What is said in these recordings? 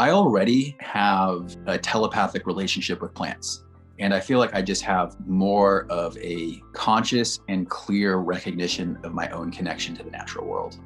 I already have a telepathic relationship with plants. And I feel like I just have more of a conscious and clear recognition of my own connection to the natural world.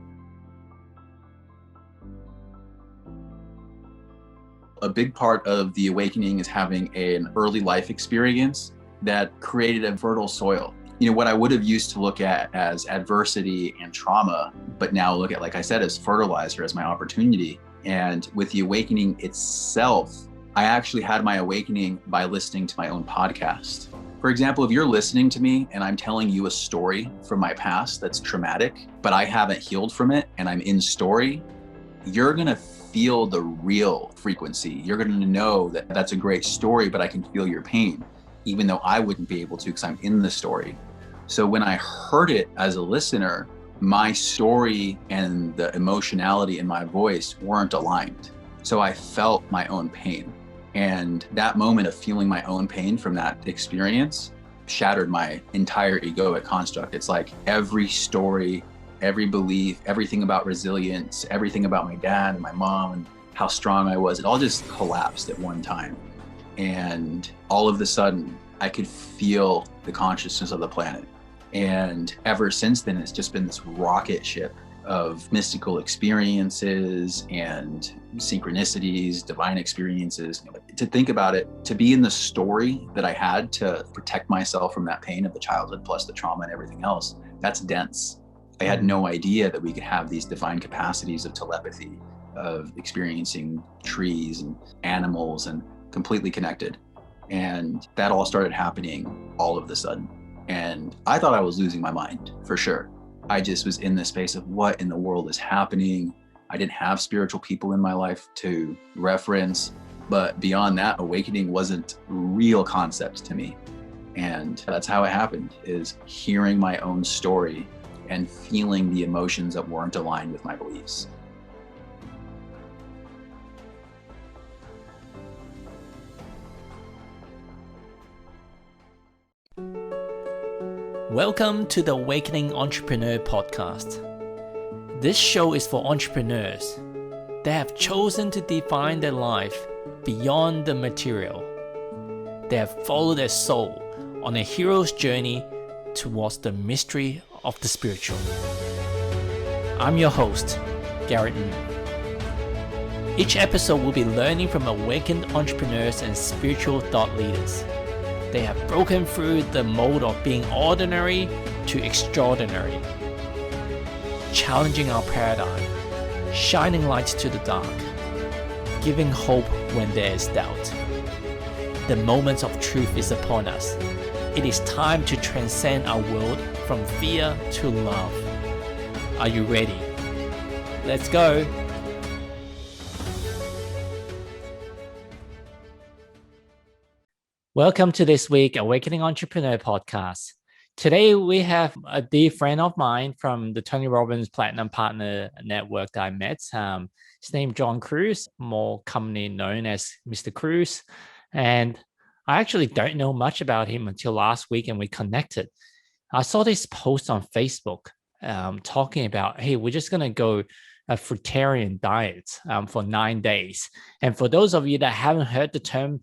A big part of the awakening is having an early life experience that created a fertile soil. What I would have used to look at as adversity and trauma, but now look at, like I said, as fertilizer, as my opportunity. And with the awakening itself, I actually had my awakening by listening to my own podcast. For example, if you're listening to me and I'm telling you a story from my past that's traumatic, but I haven't healed from it and I'm in story, you're going to feel the real frequency. You're going to know that that's a great story, but I can feel your pain, even though I wouldn't be able to because I'm in the story. So when I heard it as a listener, my story and the emotionality in my voice weren't aligned. So I felt my own pain. And that moment of feeling my own pain from that experience shattered my entire egoic construct. It's like every story, every belief, everything about resilience, everything about my dad and my mom and how strong I was, it all just collapsed at one time. And all of a sudden, I could feel the consciousness of the planet. And ever since then, it's just been this rocket ship of mystical experiences and synchronicities, divine experiences. To think about it, to be in the story that I had to protect myself from that pain of the childhood, plus the trauma and everything else, that's dense. I had no idea that we could have these divine capacities of telepathy, of experiencing trees and animals and completely connected. And that all started happening all of a sudden. And I thought I was losing my mind, for sure. I just was in this space of what in the world is happening. I didn't have spiritual people in my life to reference, but beyond that, awakening wasn't a real concept to me. And that's how it happened, is hearing my own story and feeling the emotions that weren't aligned with my beliefs. Welcome to the Awakening Entrepreneur Podcast. This show is for entrepreneurs that have chosen to define their life beyond the material. They have followed their soul on a hero's journey towards the mystery of the spiritual. I'm your host, Great Unlearning. Each episode will be learning from awakened entrepreneurs and spiritual thought leaders. They have broken through the mold of being ordinary to extraordinary, challenging our paradigm, shining light to the dark, giving hope when there is doubt. The moment of truth is upon us. It is time to transcend our world from fear to love. Are you ready? Let's go! Welcome to this week Awakening Entrepreneur Podcast. Today we have a dear friend of mine from the Tony Robbins Platinum Partner Network that I met. His name is John Kruze, more commonly known as Mr. Kruze. And I actually don't know much about him until last week and we connected. I saw this post on Facebook talking about, hey, we're just going to go a fruitarian diet for 9 days. And for those of you that haven't heard the term,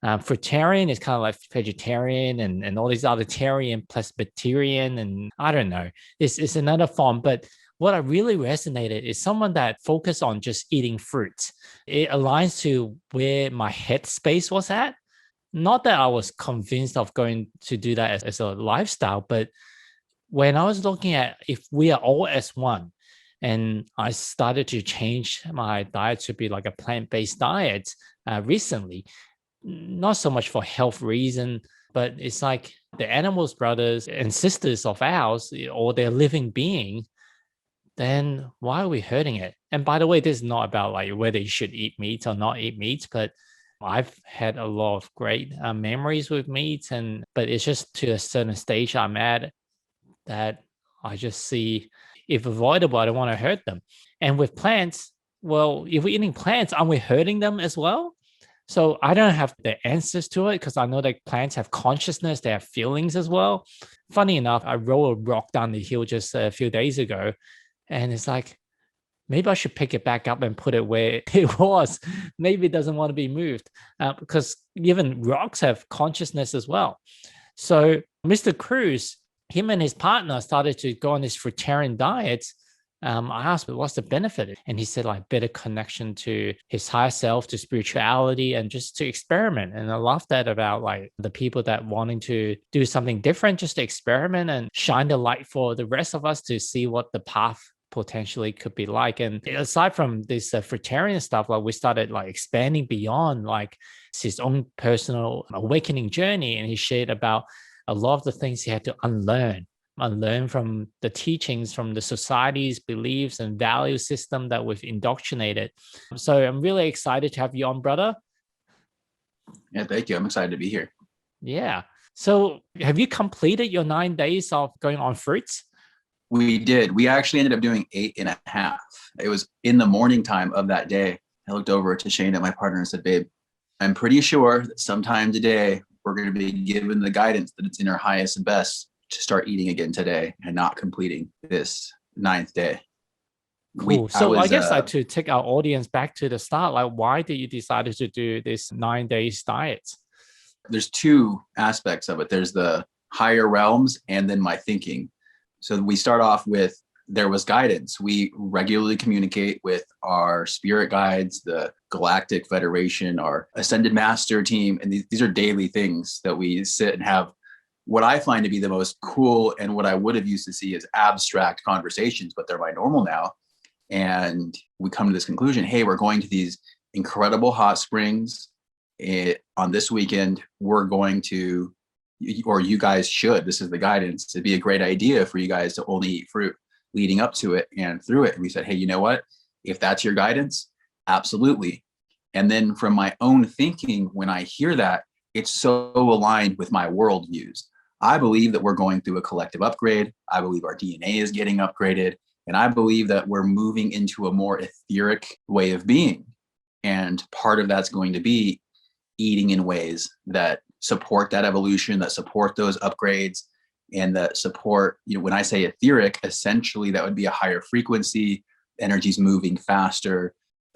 fruitarian is kind of like vegetarian and all these other tarian plus vegetarian, and I don't know, it's another form. But what I really resonated is someone that focused on just eating fruit. It aligns to where my headspace was at. Not that I was convinced of going to do that as a lifestyle, but when I was looking at if we are all as one, and I started to change my diet to be like a plant-based diet recently, not so much for health reason, but it's like the animals, brothers and sisters of ours, or their living being, then why are we hurting it? And by the way, this is not about like whether you should eat meat or not eat meat, but I've had a lot of great memories with meat, but it's just to a certain stage I'm at that I just see if avoidable, I don't want to hurt them. And with plants, well, if we're eating plants, aren't we hurting them as well? So I don't have the answers to it because I know that plants have consciousness, they have feelings as well. Funny enough, I rolled a rock down the hill just a few days ago, and it's like maybe I should pick it back up and put it where it was. Maybe it doesn't want to be moved because even rocks have consciousness as well. So Mr. Kruze, him and his partner started to go on this fruitarian diet. I asked, what's the benefit? And he said, like, better connection to his higher self, to spirituality, and just to experiment. And I love that about like the people that wanting to do something different, just to experiment and shine the light for the rest of us to see what the path potentially could be like. And aside from this fruitarian stuff, like we started like expanding beyond like his own personal awakening journey. And he shared about a lot of the things he had to unlearn from the teachings, from the society's beliefs and value system that we've indoctrinated. So I'm really excited to have you on, brother. Yeah, thank you. I'm excited to be here. Yeah. So have you completed your 9 days of going on fruits? We did. We actually ended up doing 8.5. It was in the morning time of that day. I looked over to Shane, my partner, and said, babe, I'm pretty sure that sometime today we're going to be given the guidance that it's in our highest and best to start eating again today and not completing this 9th day. Cool. I guess like to take our audience back to the start, like why did you decide to do this 9 days diet? There's 2 aspects of it. There's the higher realms and then my thinking. So we start off with, there was guidance. We regularly communicate with our spirit guides, the Galactic Federation, our Ascended Master team. And these are daily things that we sit and have what I find to be the most cool and what I would have used to see as abstract conversations, but they're my normal now. And we come to this conclusion, hey, we're going to these incredible hot springs on this weekend. We're going to, or you guys should, this is the guidance, it'd be a great idea for you guys to only eat fruit leading up to it and through it. And we said, hey, you know what? If that's your guidance, absolutely. And then from my own thinking, when I hear that, it's so aligned with my worldviews. I believe that we're going through a collective upgrade. I believe our DNA is getting upgraded. And I believe that we're moving into a more etheric way of being. And part of that's going to be eating in ways that support that evolution, that support those upgrades, and that support, when I say etheric, essentially that would be a higher frequency, energy's moving faster,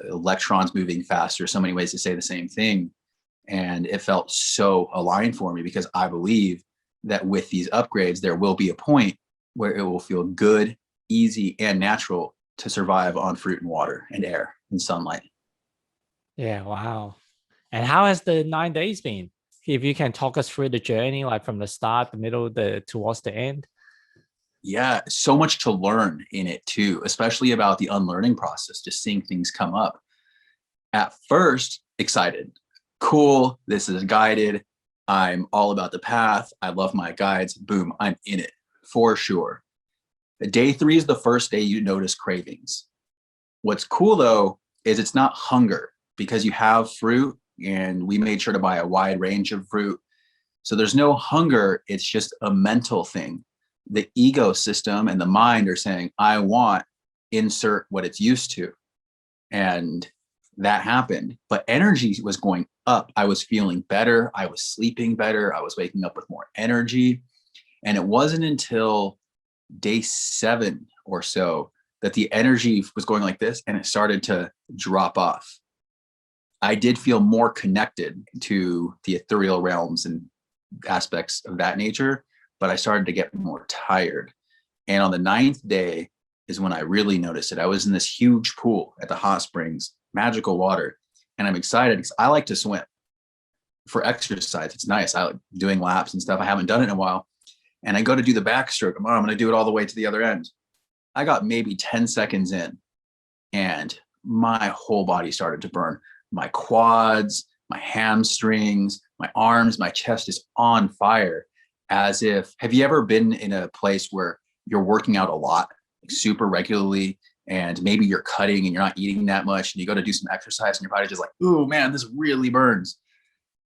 electrons moving faster, so many ways to say the same thing. And it felt so aligned for me because I believe that with these upgrades, there will be a point where it will feel good, easy, and natural to survive on fruit and water and air and sunlight. Yeah, wow. And how has the 9 days been? If you can talk us through the journey, like from the start, the middle, towards the end. Yeah, so much to learn in it too, especially about the unlearning process, just seeing things come up. At first, excited. Cool, this is guided. I'm all about the path. I love my guides. Boom, I'm in it for sure. Day 3 is the first day you notice cravings. What's cool though, is it's not hunger because you have fruit and we made sure to buy a wide range of fruit. So there's no hunger. It's just a mental thing. The ego system and the mind are saying, I want, insert what it's used to. And that happened, but energy was going up. I was feeling better. I was sleeping better. I was waking up with more energy. And it wasn't until day 7 or so that the energy was going like this and it started to drop off. I did feel more connected to the ethereal realms and aspects of that nature, but I started to get more tired. And on the 9th day is when I really noticed it. I was in this huge pool at the hot springs, magical water, and I'm excited because I like to swim for exercise. It's nice. I like doing laps and stuff. I haven't done it in a while. And I go to do the backstroke. I'm going to do it all the way to the other end. I got maybe 10 seconds in and my whole body started to burn. My quads, my hamstrings, my arms, my chest is on fire as if, have you ever been in a place where you're working out a lot, like super regularly, and maybe you're cutting and you're not eating that much and you go to do some exercise and your body's just like, oh man, this really burns.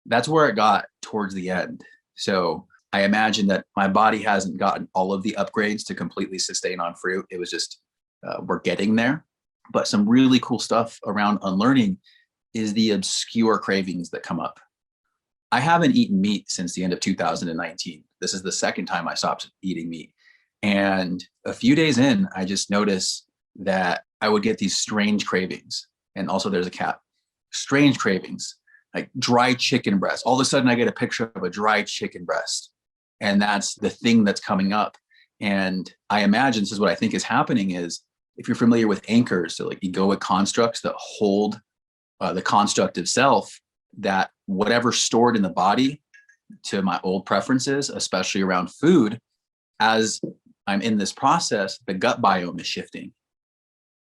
That's where it got towards the end. So I imagine that my body hasn't gotten all of the upgrades to completely sustain on fruit. It was just, we're getting there. But some really cool stuff around unlearning is the obscure cravings that come up. I haven't eaten meat since the end of 2019. This is the second time I stopped eating meat. And a few days in, I just noticed that I would get these strange cravings. And also there's a cat. Strange cravings, like dry chicken breast. All of a sudden I get a picture of a dry chicken breast. And that's the thing that's coming up. And I imagine this is what I think is happening is, if you're familiar with anchors, so like egoic constructs that hold the construct of self, that whatever's stored in the body, to my old preferences, especially around food, as I'm in this process, the gut biome is shifting.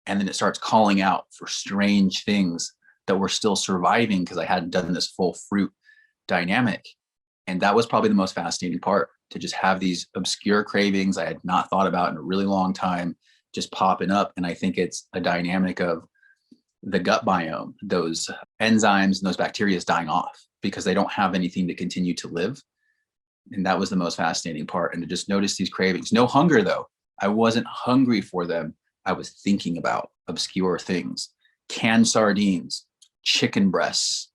And then it starts calling out for strange things that were still surviving because I hadn't done this full fruit dynamic. And that was probably the most fascinating part, to just have these obscure cravings I had not thought about in a really long time just popping up. And I think it's a dynamic of the gut biome, those enzymes and those bacteria dying off because they don't have anything to continue to live. And that was the most fascinating part. And to just notice these cravings. No hunger, though. I wasn't hungry for them. I was thinking about obscure things. Canned sardines, chicken breasts,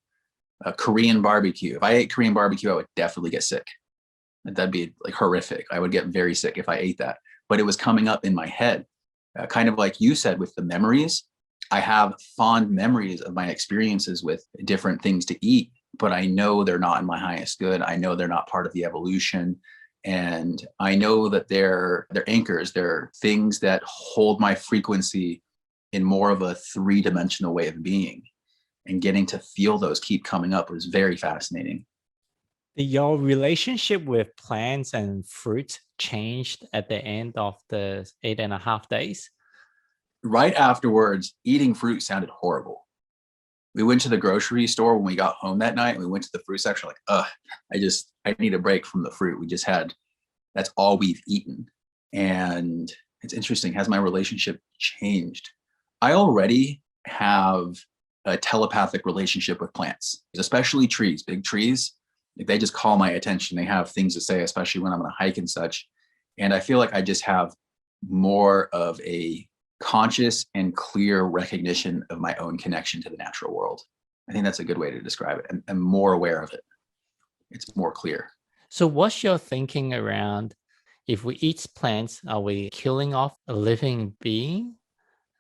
Korean barbecue. If I ate Korean barbecue, I would definitely get sick. That'd be like horrific. I would get very sick if I ate that. But it was coming up in my head. Kind of like you said with the memories. I have fond memories of my experiences with different things to eat, but I know they're not in my highest good. I know they're not part of the evolution. And I know that they're anchors. They're things that hold my frequency in more of a three-dimensional way of being. And getting to feel those keep coming up was very fascinating. Your relationship with plants and fruit changed at the end of the 8.5 days? Right afterwards, eating fruit sounded horrible. We went to the grocery store when we got home that night. And we went to the fruit section like, I need a break from the fruit. That's all we've eaten. And it's interesting. Has my relationship changed? I already have a telepathic relationship with plants, especially trees, big trees. They just call my attention. They have things to say, especially when I'm on a hike and such. And I feel like I just have more of a conscious and clear recognition of my own connection to the natural world. I think that's a good way to describe it. I'm more aware of it. It's more clear. So what's your thinking around, if we eat plants, are we killing off a living being?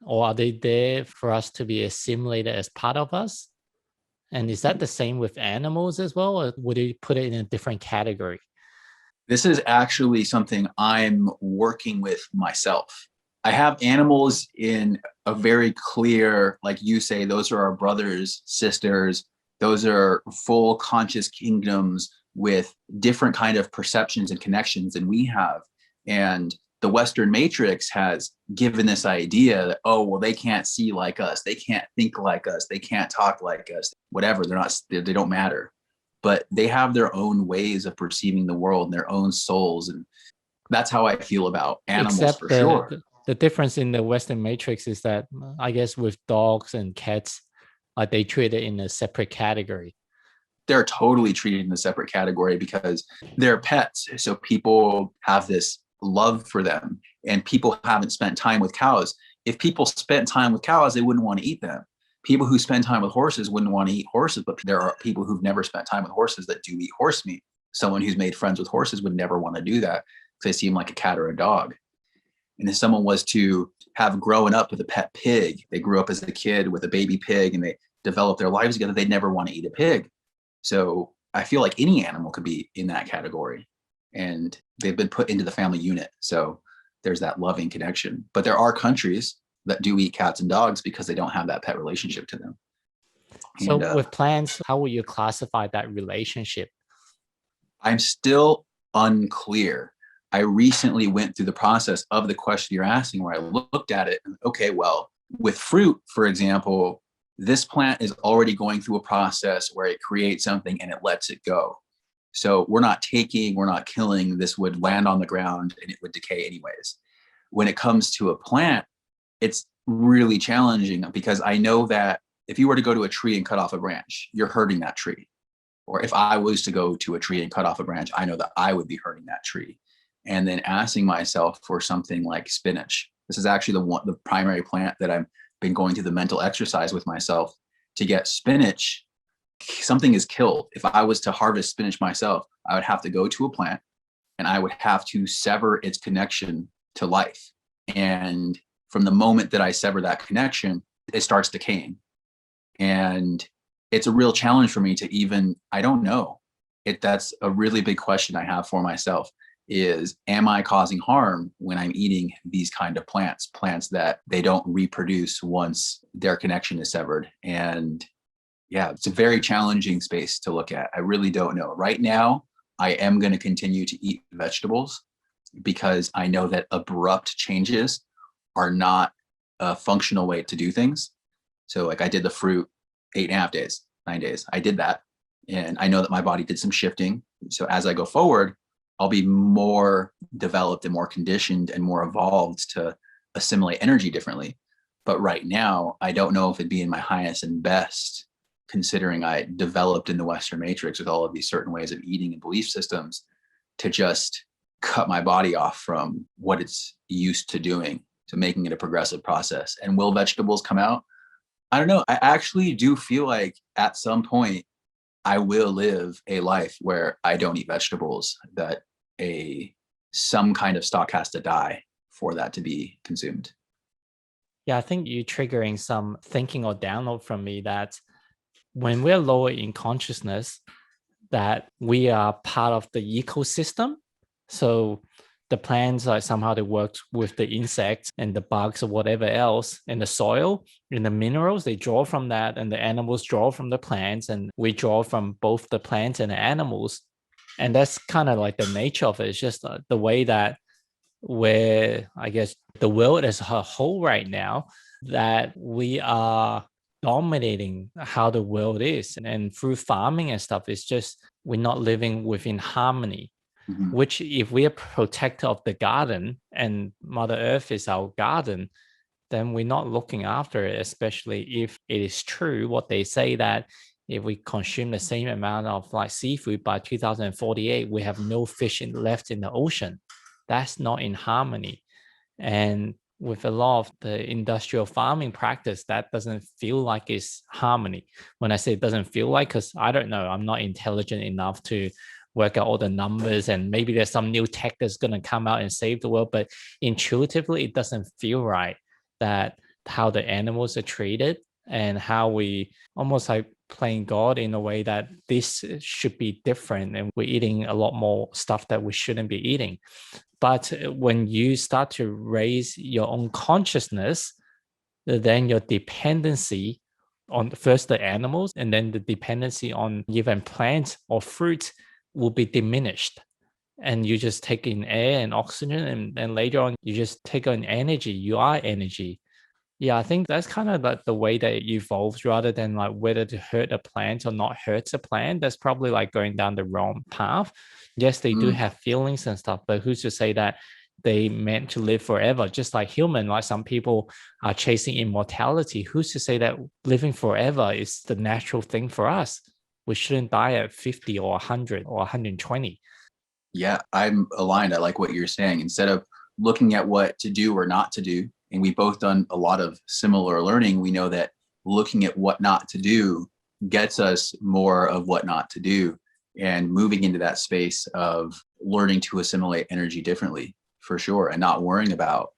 Or are they there for us to be assimilated as part of us? And is that the same with animals as well? Or would you put it in a different category? This is actually something I'm working with myself. I have animals in a very clear, like you say, those are our brothers, sisters. Those are full conscious kingdoms with different kind of perceptions and connections than we have. And the Western matrix has given this idea that, oh, well, they can't see like us. They can't think like us. They can't talk like us, whatever. They don't matter. But they have their own ways of perceiving the world and their own souls. And that's how I feel about animals. Except for sure. The difference in the Western matrix is that, I guess with dogs and cats, they treat it in a separate category. They're totally treated in a separate category because they're pets. So people have this love for them, and people haven't spent time with cows. If people spent time with cows, they wouldn't want to eat them. People who spend time with horses wouldn't want to eat horses, but there are people who've never spent time with horses that do eat horse meat. Someone who's made friends with horses would never want to do that because they seem like a cat or a dog. And if someone was to have grown up with a pet pig, they grew up as a kid with a baby pig and they developed their lives together, they'd never want to eat a pig. So I feel like any animal could be in that category, and they've been put into the family unit. So there's that loving connection. But there are countries that do eat cats and dogs because they don't have that pet relationship to them. So with plants, how would you classify that relationship? I'm still unclear. I recently went through the process of the question you're asking where I looked at it. And, okay, well, with fruit, for example, this plant is already going through a process where it creates something and it lets it go. So we're not killing. This would land on the ground and it would decay anyways. When it comes to a plant, it's really challenging because I know that if you were to go to a tree and cut off a branch, you're hurting that tree. Or if I was to go to a tree and cut off a branch, I know that I would be hurting that tree. And then asking myself for something like spinach. This is actually the primary plant that I've been going through the mental exercise with myself to get spinach. Something is killed. If I was to harvest spinach myself, I would have to go to a plant and I would have to sever its connection to life. And from the moment that I sever that connection, it starts decaying. And it's a real challenge for me to even, I don't know. That's a really big question I have for myself is, am I causing harm when I'm eating these kind of plants that they don't reproduce once their connection is severed? And yeah, it's a very challenging space to look at. I really don't know. Right now, I am going to continue to eat vegetables because I know that abrupt changes are not a functional way to do things. So like I did the fruit 8.5 days, 9 days. I did that. And I know that my body did some shifting. So as I go forward, I'll be more developed and more conditioned and more evolved to assimilate energy differently. But right now, I don't know if it'd be in my highest and best, considering I developed in the Western matrix with all of these certain ways of eating and belief systems, to just cut my body off from what it's used to doing, to making it a progressive process. And will vegetables come out? I don't know. I actually do feel like at some point I will live a life where I don't eat vegetables, that some kind of stock has to die for that to be consumed. Yeah, I think you're triggering some thinking or download from me that when we're lower in consciousness, that we are part of the ecosystem. So the plants, like somehow they work with the insects and the bugs or whatever else, and the soil and the minerals, they draw from that, and the animals draw from the plants, and we draw from both the plants and the animals. And that's kind of like the nature of it. It's just the way that where I guess the world as a whole right now, that we are dominating how the world is. And through farming and stuff, it's just we're not living within harmony. Mm-hmm. Which if we are protector of the garden and Mother Earth is our garden, then we're not looking after it, especially if it is true what they say that if we consume the same amount of like seafood by 2048, we have no fish left in the ocean. That's not in harmony. And with a lot of the industrial farming practice, that doesn't feel like it's harmony. When I say it doesn't feel like, because I don't know, I'm not intelligent enough to work out all the numbers, and maybe there's some new tech that's going to come out and save the world, but intuitively it doesn't feel right that how the animals are treated and how we almost like playing God in a way that this should be different, and we're eating a lot more stuff that we shouldn't be eating. But when you start to raise your own consciousness, then your dependency on first the animals and then the dependency on even plants or fruit will be diminished. And you just take in air and oxygen, and later on, you just take on energy. You are energy. Yeah, I think that's kind of like the way that it evolves rather than like whether to hurt a plant or not hurt a plant. That's probably like going down the wrong path. Yes, they do have feelings and stuff, but who's to say that they meant to live forever? Just like human, like some people are chasing immortality. Who's to say that living forever is the natural thing for us? We shouldn't die at 50 or 100 or 120. Yeah, I'm aligned. I like what you're saying. Instead of looking at what to do or not to do, and we've both done a lot of similar learning, we know that looking at what not to do gets us more of what not to do, and moving into that space of learning to assimilate energy differently, for sure, and not worrying about,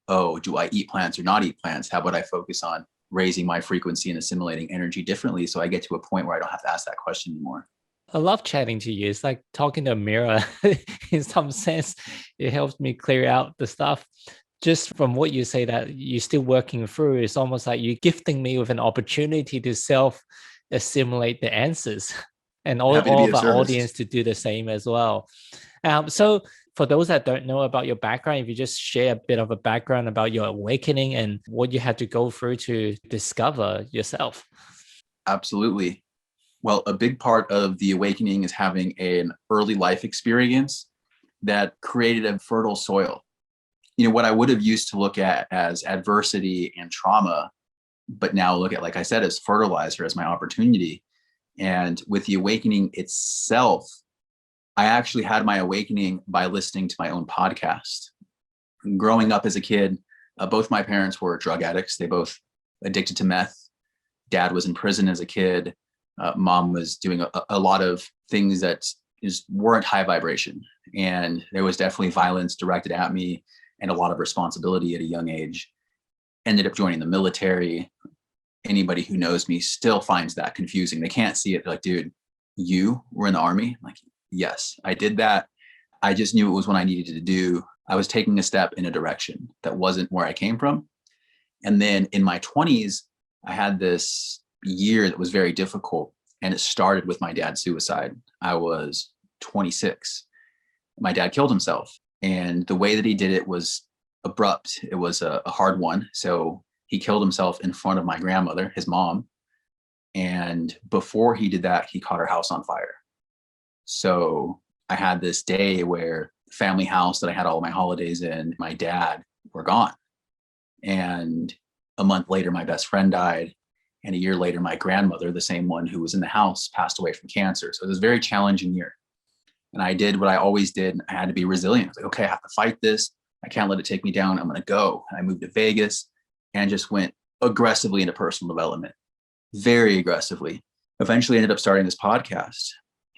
oh, do I eat plants or not eat plants? How about I focus on raising my frequency and assimilating energy differently so I get to a point where I don't have to ask that question anymore. I love chatting to you. It's like talking to a mirror in some sense. It helps me clear out the stuff. Just from what you say that you're still working through, it's almost like you're gifting me with an opportunity to self-assimilate the answers, and all of our audience to do the same as well. So for those that don't know about your background, if you just share a bit of a background about your awakening and what you had to go through to discover yourself. Absolutely. Well, a big part of the awakening is having an early life experience that created a fertile soil. You know, what I would have used to look at as adversity and trauma, but now look at, like I said, as fertilizer, as my opportunity. And with the awakening itself, I actually had my awakening by listening to my own podcast. Growing up as a kid, both my parents were drug addicts. They both addicted to meth. Dad was in prison as a kid. Mom was doing a lot of things that just weren't high vibration. And there was definitely violence directed at me and a lot of responsibility at a young age. ended up joining the military. Anybody who knows me still finds that confusing. They can't see it. They're like, dude, you were in the army? I'm like, yes, I did that. I just knew it was what I needed to do. I was taking a step in a direction that wasn't where I came from. And then in my 20s, I had this year that was very difficult. And it started with my dad's suicide. I was 26. My dad killed himself. And the way that he did it was abrupt. It was a hard one. So he killed himself in front of my grandmother, his mom. And before he did that, he caught her house on fire. So I had this day where family house that I had all my holidays in, my dad were gone. And a month later, my best friend died. And a year later, my grandmother, the same one who was in the house, passed away from cancer. So it was a very challenging year. And I did what I always did. I had to be resilient. I was like, okay, I have to fight this. I can't let it take me down. I'm going to go. And I moved to Vegas and just went aggressively into personal development, very aggressively. Eventually ended up starting this podcast.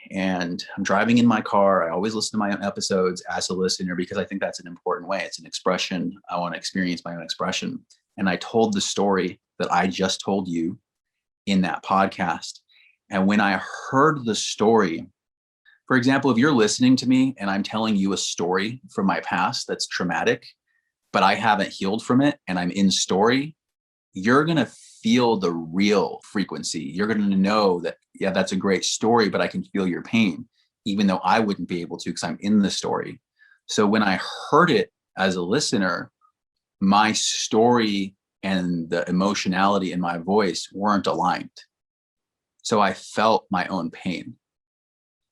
And I'm driving in my car. I always listen to my own episodes as a listener because I think that's an important way. It's an expression. I want to experience my own expression. And I told the story that I just told you in that podcast. And when I heard the story, for example, if you're listening to me and I'm telling you a story from my past that's traumatic, but I haven't healed from it and I'm in story, you're going to feel the real frequency. You're going to know that, yeah, that's a great story, but I can feel your pain, even though I wouldn't be able to because I'm in the story. So when I heard it as a listener, my story and the emotionality in my voice weren't aligned. So I felt my own pain.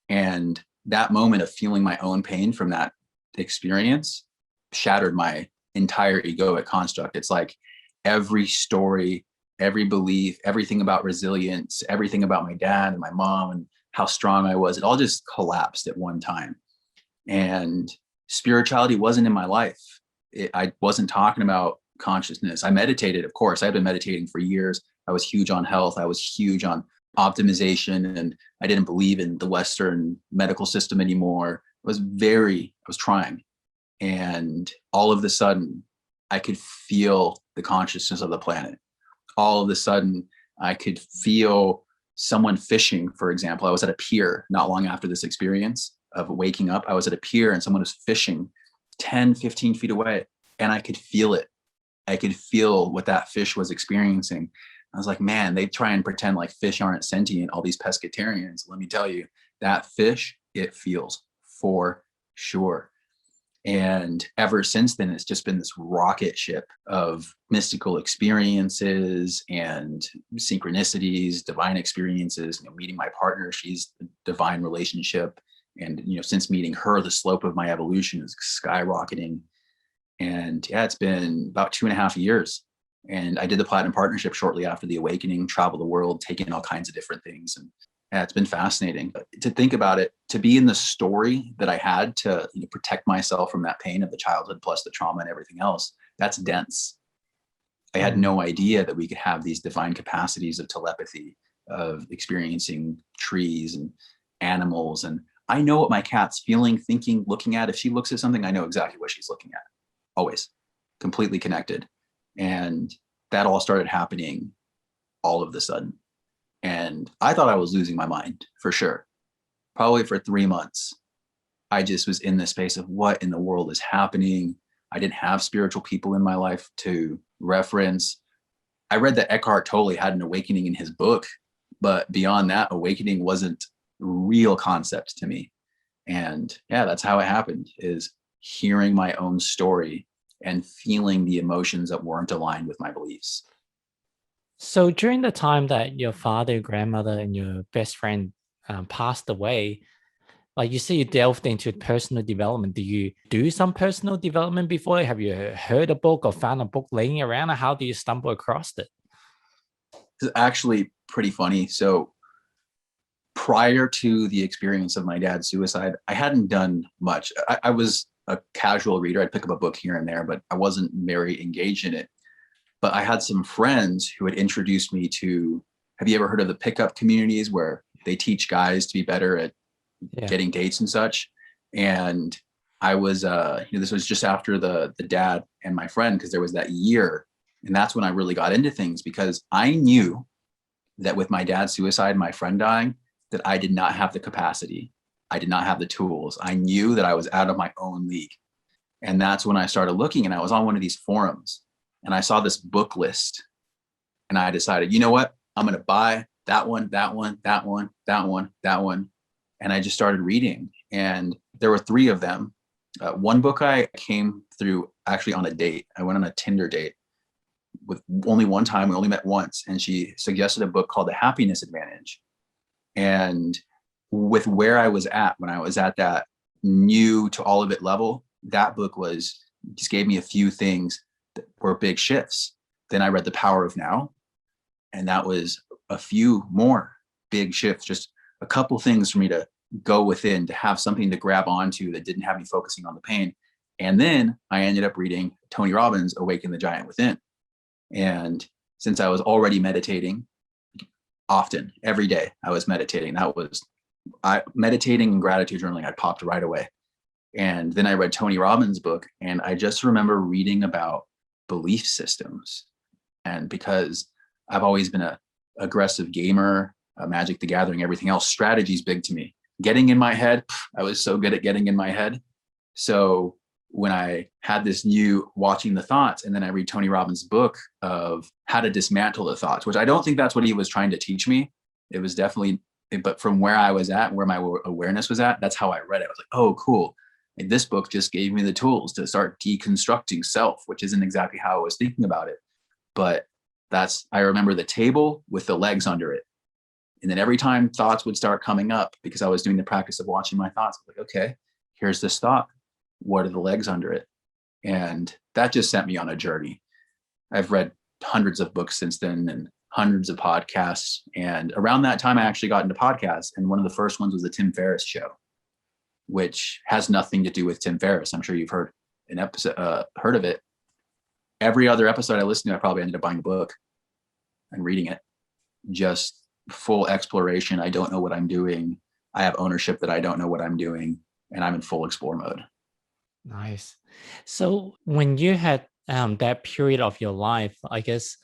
And that moment of feeling my own pain from that experience shattered my entire egoic construct. It's like every story, every belief, everything about resilience, everything about my dad and my mom and how strong I was, it all just collapsed at one time. And spirituality wasn't in my life. I wasn't talking about consciousness. I meditated, of course. I've been meditating for years. I was huge on health. I was huge on optimization, and I didn't believe in the Western medical system anymore. I was trying. And all of a sudden, I could feel the consciousness of the planet. All of a sudden, I could feel someone fishing, for example. I was at a pier not long after this experience of waking up. I was at a pier and someone was fishing 10, 15 feet away, and I could feel it. I could feel what that fish was experiencing. I was like, man, they try and pretend like fish aren't sentient, all these pescatarians. Let me tell you, that fish, it feels for sure. And ever since then, it's just been this rocket ship of mystical experiences and synchronicities, divine experiences, meeting my partner. She's a divine relationship. And, since meeting her, the slope of my evolution is skyrocketing. And yeah, it's been about 2.5 years. And I did the Platinum Partnership shortly after the awakening, travel the world, taking all kinds of different things. And yeah, it's been fascinating. But to think about it, to be in the story that I had to protect myself from that pain of the childhood, plus the trauma and everything else, that's dense. I had no idea that we could have these divine capacities of telepathy, of experiencing trees and animals. And I know what my cat's feeling, thinking, looking at. If she looks at something, I know exactly what she's looking at. Always completely connected. And that all started happening all of a sudden. And I thought I was losing my mind for sure. Probably for 3 months, I just was in this space of what in the world is happening. I didn't have spiritual people in my life to reference. I read that Eckhart Tolle had an awakening in his book, but beyond that, awakening wasn't a real concept to me. And yeah, that's how it happened, is hearing my own story and feeling the emotions that weren't aligned with my beliefs. So during the time that your father, grandmother, and your best friend passed away, like you say, you delved into personal development. Do you do some personal development before? Have you heard a book or found a book laying around? Or how do you stumble across it? It's actually pretty funny. So prior to the experience of my dad's suicide, I hadn't done much. I was a casual reader. I'd pick up a book here and there, but I wasn't very engaged in it. But I had some friends who had introduced me to, have you ever heard of the pickup communities where they teach guys to be better at getting dates and such? And I was, this was just after the dad and my friend, because there was that year And that's when I really got into things, because I knew that with my dad's suicide, my friend dying, that I did not have the capacity. I did not have the tools. I knew that I was out of my own league. And that's when I started looking, and I was on one of these forums and I saw this book list, and I decided, you know what? I'm going to buy that one, that one, that one, that one, that one. And I just started reading, and there were 3 of them. One book I came through actually on a date. I went on a Tinder date with only one time. We only met once, and she suggested a book called The Happiness Advantage. And with where I was at when I was at that new to all of it level, that book just gave me a few things that were big shifts. Then I read The Power of Now, and that was a few more big shifts, just a couple things for me to go within, to have something to grab onto that didn't have me focusing on the pain. And then I ended up reading Tony Robbins' Awaken the Giant Within. And since I was already meditating often, every day I was meditating. Meditating and gratitude journaling, I popped right away. And then I read Tony Robbins' book, and I just remember reading about belief systems. And because I've always been a aggressive gamer, Magic the Gathering, everything else, strategy is big to me. Getting in my head, I was so good at getting in my head. So when I had this new watching the thoughts, and then I read Tony Robbins' book of how to dismantle the thoughts, which I don't think that's what he was trying to teach me. It was definitely, but from where I was at, where my awareness was at, that's how I read it. I was like, oh, cool. And this book just gave me the tools to start deconstructing self, which isn't exactly how I was thinking about it. But I remember the table with the legs under it. And then every time thoughts would start coming up, because I was doing the practice of watching my thoughts, I was like, okay, here's this thought. What are the legs under it? And that just sent me on a journey. I've read hundreds of books since then and hundreds of podcasts. And around that time, I actually got into podcasts. And one of the first ones was the Tim Ferriss show, which has nothing to do with Tim Ferriss. I'm sure you've heard of it. Every other episode I listened to, I probably ended up buying a book and reading it. Just full exploration. I don't know what I'm doing. I have ownership that I don't know what I'm doing, and I'm in full explore mode. Nice. So when you had that period of your life, I guess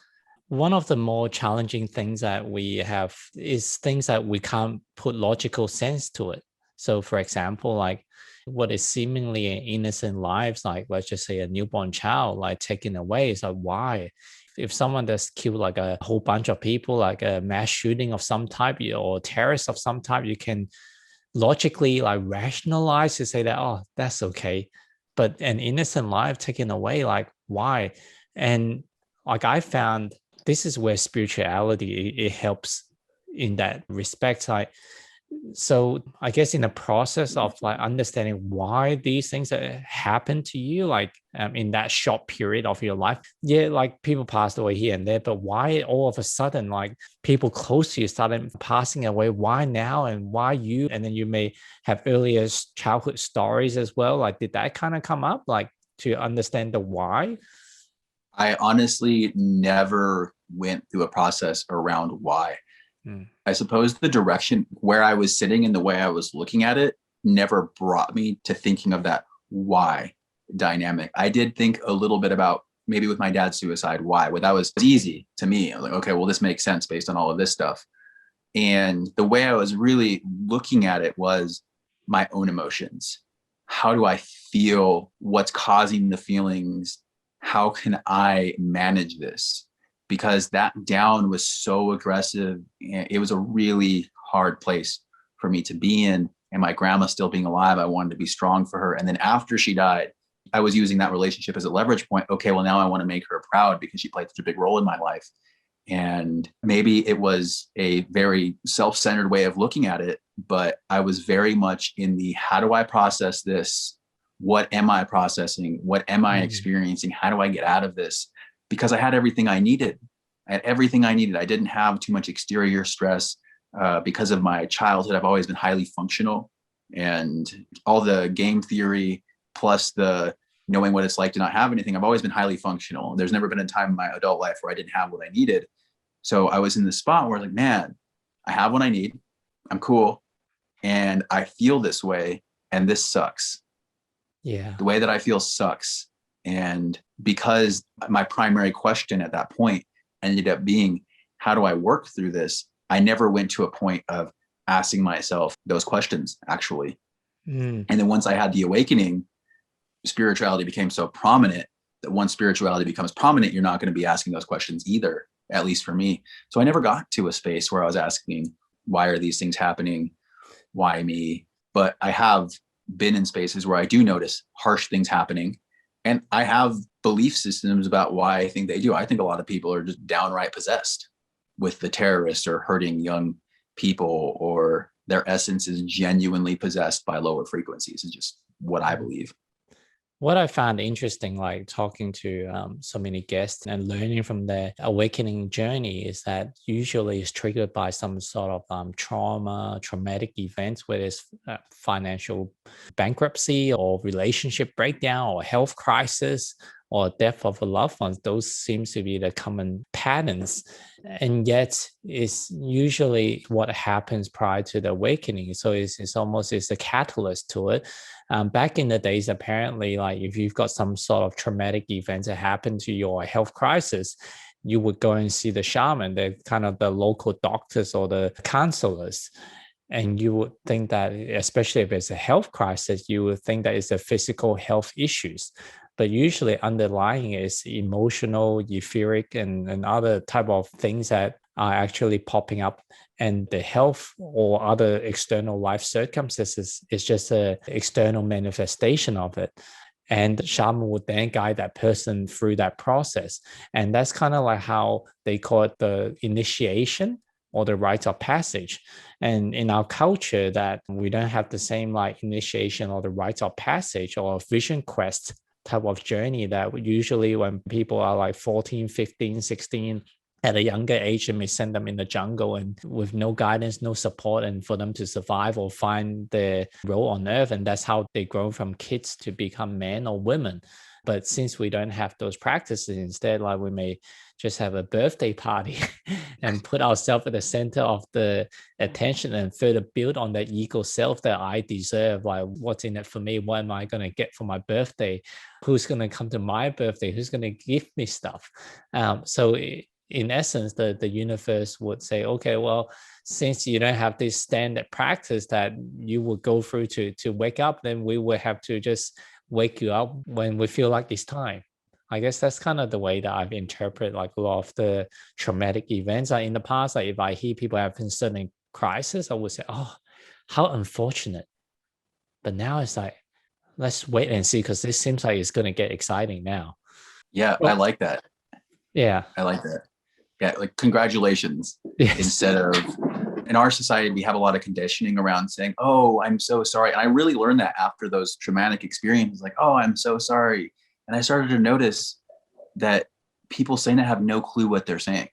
one of the more challenging things that we have is things that we can't put logical sense to it. So for example, like what is seemingly an innocent lives, like let's just say a newborn child, like taken away, it's like, why? If someone that's killed like a whole bunch of people, like a mass shooting of some type or terrorist of some type, you can logically like rationalize to say that, oh, that's okay. But an innocent life taken away, like why? And like I found this is where spirituality, it helps in that respect. Like, so I guess in the process of like understanding why these things happen to you, like in that short period of your life, yeah, like people passed away here and there, but why all of a sudden like people close to you started passing away? Why now, and why you? And then you may have earlier childhood stories as well. Like, did that kind of come up, like to understand the why? I honestly never went through a process around why. I suppose the direction where I was sitting and the way I was looking at it never brought me to thinking of that why dynamic. I did think a little bit about maybe with my dad's suicide, why? Well, that was easy to me. I was like, okay, well, this makes sense based on all of this stuff. And the way I was really looking at it was my own emotions. How do I feel? What's causing the feelings? How can I manage this? Because that down was so aggressive. And it was a really hard place for me to be in. And my grandma still being alive, I wanted to be strong for her. And then after she died, I was using that relationship as a leverage point. Okay, well, now I want to make her proud because she played such a big role in my life. And maybe it was a very self-centered way of looking at it, but I was very much in the, how do I process this? What am I processing? What am I experiencing? How do I get out of this? Because I had everything I needed. I had everything I needed. I didn't have too much exterior stress because of my childhood. I've always been highly functional, and all the game theory plus the knowing what it's like to not have anything. I've always been highly functional. There's never been a time in my adult life where I didn't have what I needed. So I was in this spot where I was like, man, I have what I need. I'm cool. And I feel this way. And this sucks. Yeah. The way that I feel sucks. And because my primary question at that point ended up being, how do I work through this? I never went to a point of asking myself those questions, actually. And then once I had the awakening, spirituality became so prominent that once spirituality becomes prominent, you're not going to be asking those questions either, at least for me. So I never got to a space where I was asking, why are these things happening? Why me? But I have been in spaces where I do notice harsh things happening. And I have belief systems about why I think they do. I think a lot of people are just downright possessed with the terrorists or hurting young people, or their essence is genuinely possessed by lower frequencies. Is just what I believe. What I found interesting, like talking to so many guests and learning from their awakening journey, is that usually it's triggered by some sort of traumatic events, whether it's financial bankruptcy or relationship breakdown or health crisis or death of a loved one. Those seems to be the common patterns. And yet it's usually what happens prior to the awakening. So it's almost a catalyst to it. Back in the days, apparently, like if you've got some sort of traumatic event that happened to you or a health crisis, you would go and see the shaman, the kind of the local doctors or the counselors. And you would think that, especially if it's a health crisis, you would think that it's a physical health issues. But usually underlying is emotional, etheric, and other type of things that are actually popping up. And the health or other external life circumstances is just an external manifestation of it. And the shaman would then guide that person through that process. And that's kind of like how they call it the initiation or the rites of passage. And in our culture, that we don't have the same like initiation or the rites of passage or vision quest type of journey that usually when people are like 14, 15, 16, at a younger age, and may send them in the jungle and with no guidance, no support, and for them to survive or find their role on earth. And that's how they grow from kids to become men or women. But since we don't have those practices, instead, like we may just have a birthday party and put ourselves at the center of the attention and further build on that ego self that I deserve. Like, what's in it for me? What am I going to get for my birthday? Who's going to come to my birthday? Who's going to give me stuff? In essence, the universe would say, okay, well, since you don't have this standard practice that you would go through to wake up, then we will have to just wake you up when we feel like it's time. I guess that's kind of the way that I've interpreted like a lot of the traumatic events. Like in the past, like if I hear people having certain crisis, I would say, oh, how unfortunate. But now it's like, let's wait and see, because this seems like it's going to get exciting now. Yeah, I like that. Yeah. I like that. Yeah, like congratulations. Yes. Instead of, in our society, we have a lot of conditioning around saying, oh, I'm so sorry. And I really learned that after those traumatic experiences, like, oh, I'm so sorry. And I started to notice that people saying that have no clue what they're saying.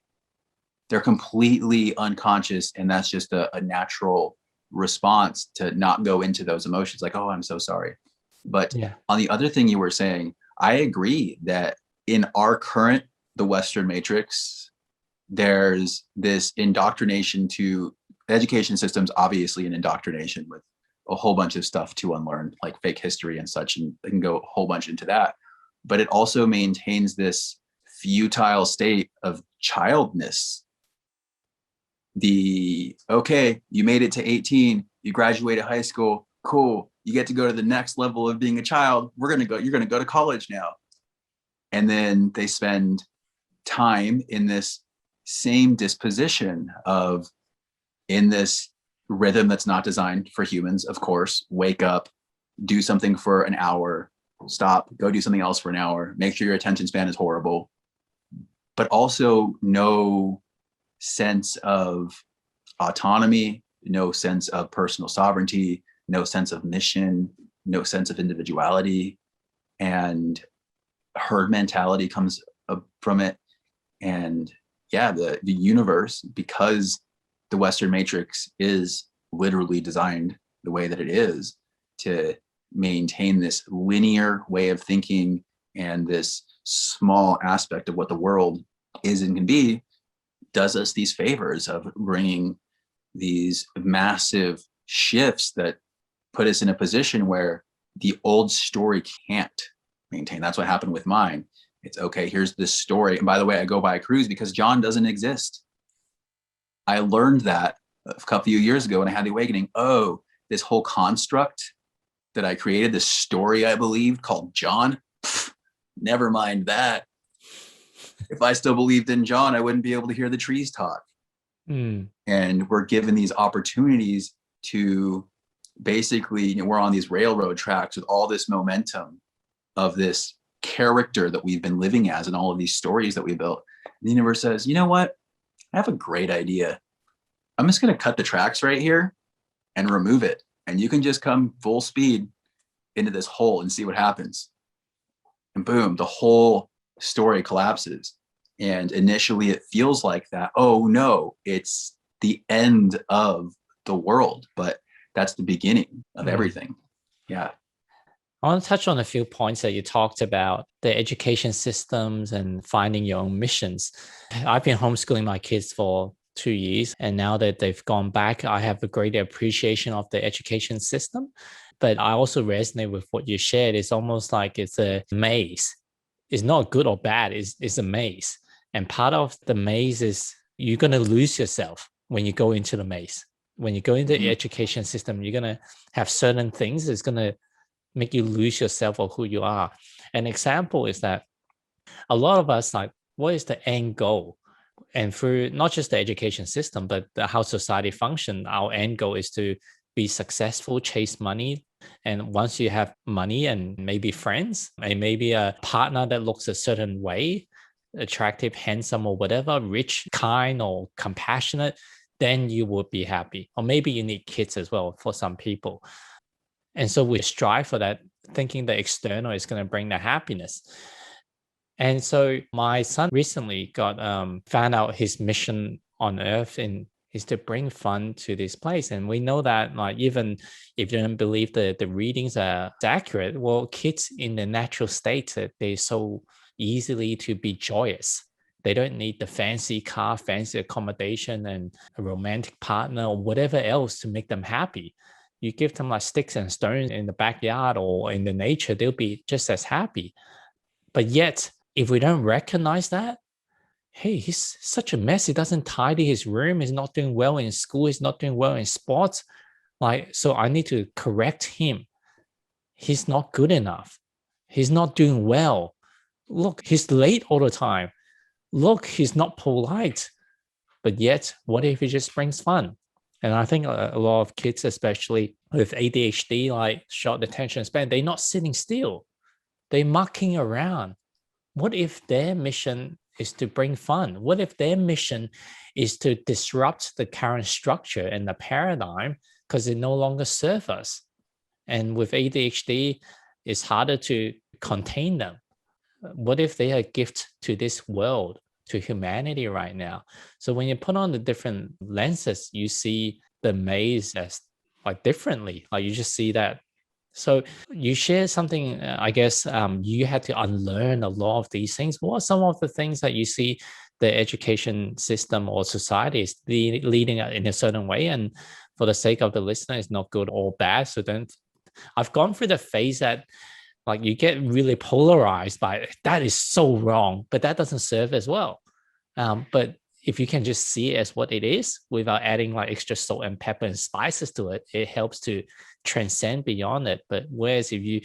They're completely unconscious. And that's just a natural response to not go into those emotions. Like, oh, I'm so sorry. But on the other thing you were saying, I agree that in our current, the Western matrix, there's this indoctrination to education systems, obviously an indoctrination with a whole bunch of stuff to unlearn, like fake history and such, and they can go a whole bunch into that. But it also maintains this futile state of childness. Okay, you made it to 18, you graduated high school, cool, you get to go to the next level of being a child. You're gonna go to college now. And then they spend time in this same disposition of, in this rhythm that's not designed for humans, of course. Wake up, do something for an hour, stop, go do something else for an hour, make sure your attention span is horrible, but also no sense of autonomy, no sense of personal sovereignty, no sense of mission, no sense of individuality. And herd mentality comes from it. And yeah, the universe, because the Western matrix is literally designed the way that it is to maintain this linear way of thinking and this small aspect of what the world is and can be, does us these favors of bringing these massive shifts that put us in a position where the old story can't. maintain. That's what happened with mine. It's okay, here's this story. And by the way, I go by Kruze because John doesn't exist. I learned that a couple of years ago when I had the awakening. Oh, this whole construct that I created, this story I believed called John, never mind that. If I still believed in John, I wouldn't be able to hear the trees talk. And we're given these opportunities to basically, we're on these railroad tracks with all this momentum of this character that we've been living as and all of these stories that we built. And the universe says, you know what? I have a great idea. I'm just going to cut the tracks right here and remove it. And you can just come full speed into this hole and see what happens. And boom, the whole story collapses. And initially it feels like that. Oh no, it's the end of the world, but that's the beginning of everything. Yeah. I want to touch on a few points that you talked about, the education systems and finding your own missions. I've been homeschooling my kids for 2 years, and now that they've gone back, I have a greater appreciation of the education system. But I also resonate with what you shared. It's almost like it's a maze. It's not good or bad, it's a maze. And part of the maze is you're going to lose yourself when you go into the maze. When you go into the education system, you're going to have certain things that's going to make you lose yourself or who you are. An example is that a lot of us, like, what is the end goal? And through not just the education system, but how society function, our end goal is to be successful, chase money. And once you have money and maybe friends, and maybe a partner that looks a certain way, attractive, handsome, or whatever, rich, kind, or compassionate, then you will be happy. Or maybe you need kids as well for some people. And so we strive for that, thinking the external is going to bring the happiness. And so my son recently found out his mission on earth is to bring fun to this place. And we know that, like, even if you don't believe the readings are accurate, well, kids in the natural state, they're so easily to be joyous. They don't need the fancy car, fancy accommodation, and a romantic partner or whatever else to make them happy. You give them like sticks and stones in the backyard or in the nature, they'll be just as happy. But yet, if we don't recognize that, hey, he's such a mess. He doesn't tidy his room. He's not doing well in school. He's not doing well in sports. Like, so I need to correct him. He's not good enough. He's not doing well. Look, he's late all the time. Look, he's not polite. But yet, what if he just brings fun? And I think a lot of kids, especially with ADHD, like short attention span, they're not sitting still. They're mucking around. What if their mission is to bring fun? What if their mission is to disrupt the current structure and the paradigm because it no longer serves us? And with ADHD, it's harder to contain them. What if they are a gift to this world, to humanity right now? So when you put on the different lenses, you see the maze as like differently. Like you just see that. So you share something, I guess you had to unlearn a lot of these things. What are some of the things that you see the education system or society is leading in a certain way? And for the sake of the listener, it's not good or bad. So I've gone through the phase that like you get really polarized by that is so wrong, but that doesn't serve as well. But if you can just see it as what it is without adding like extra salt and pepper and spices to it, it helps to transcend beyond it. But whereas if you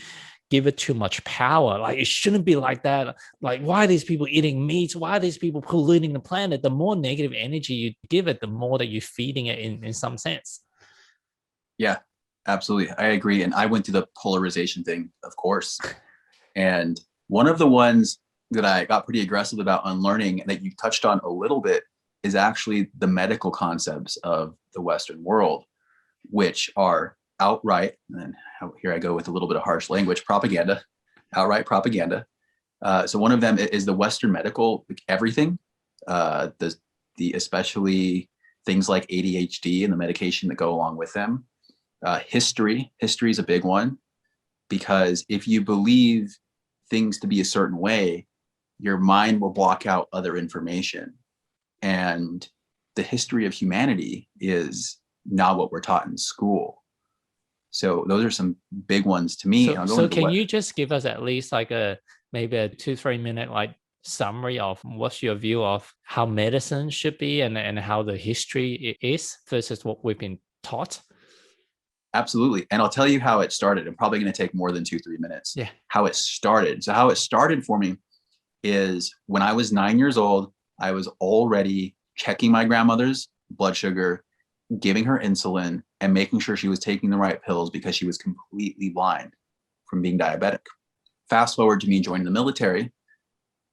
give it too much power, like it shouldn't be like that. Like, why are these people eating meat? Why are these people polluting the planet? The more negative energy you give it, the more that you're feeding it in some sense. Yeah, absolutely. I agree. And I went through the polarization thing, of course. And one of the ones that I got pretty aggressive about unlearning and that you touched on a little bit is actually the medical concepts of the Western world, which are outright, and here I go with a little bit of harsh language, propaganda, outright propaganda. So one of them is the Western medical, like everything, the especially things like ADHD and the medication that go along with them. History is a big one, because if you believe things to be a certain way, your mind will block out other information. And the history of humanity is not what we're taught in school. So those are some big ones to me. And I'll go So into can you just give us at least like maybe a 2-3 minute like summary of what's your view of how medicine should be and how the history is versus what we've been taught? Absolutely. And I'll tell you how it started. I'm probably going to take more than 2-3 minutes. Yeah. How it started. So how it started for me is when I was 9 years old, I was already checking my grandmother's blood sugar, giving her insulin, and making sure she was taking the right pills because she was completely blind from being diabetic. Fast forward to me joining the military.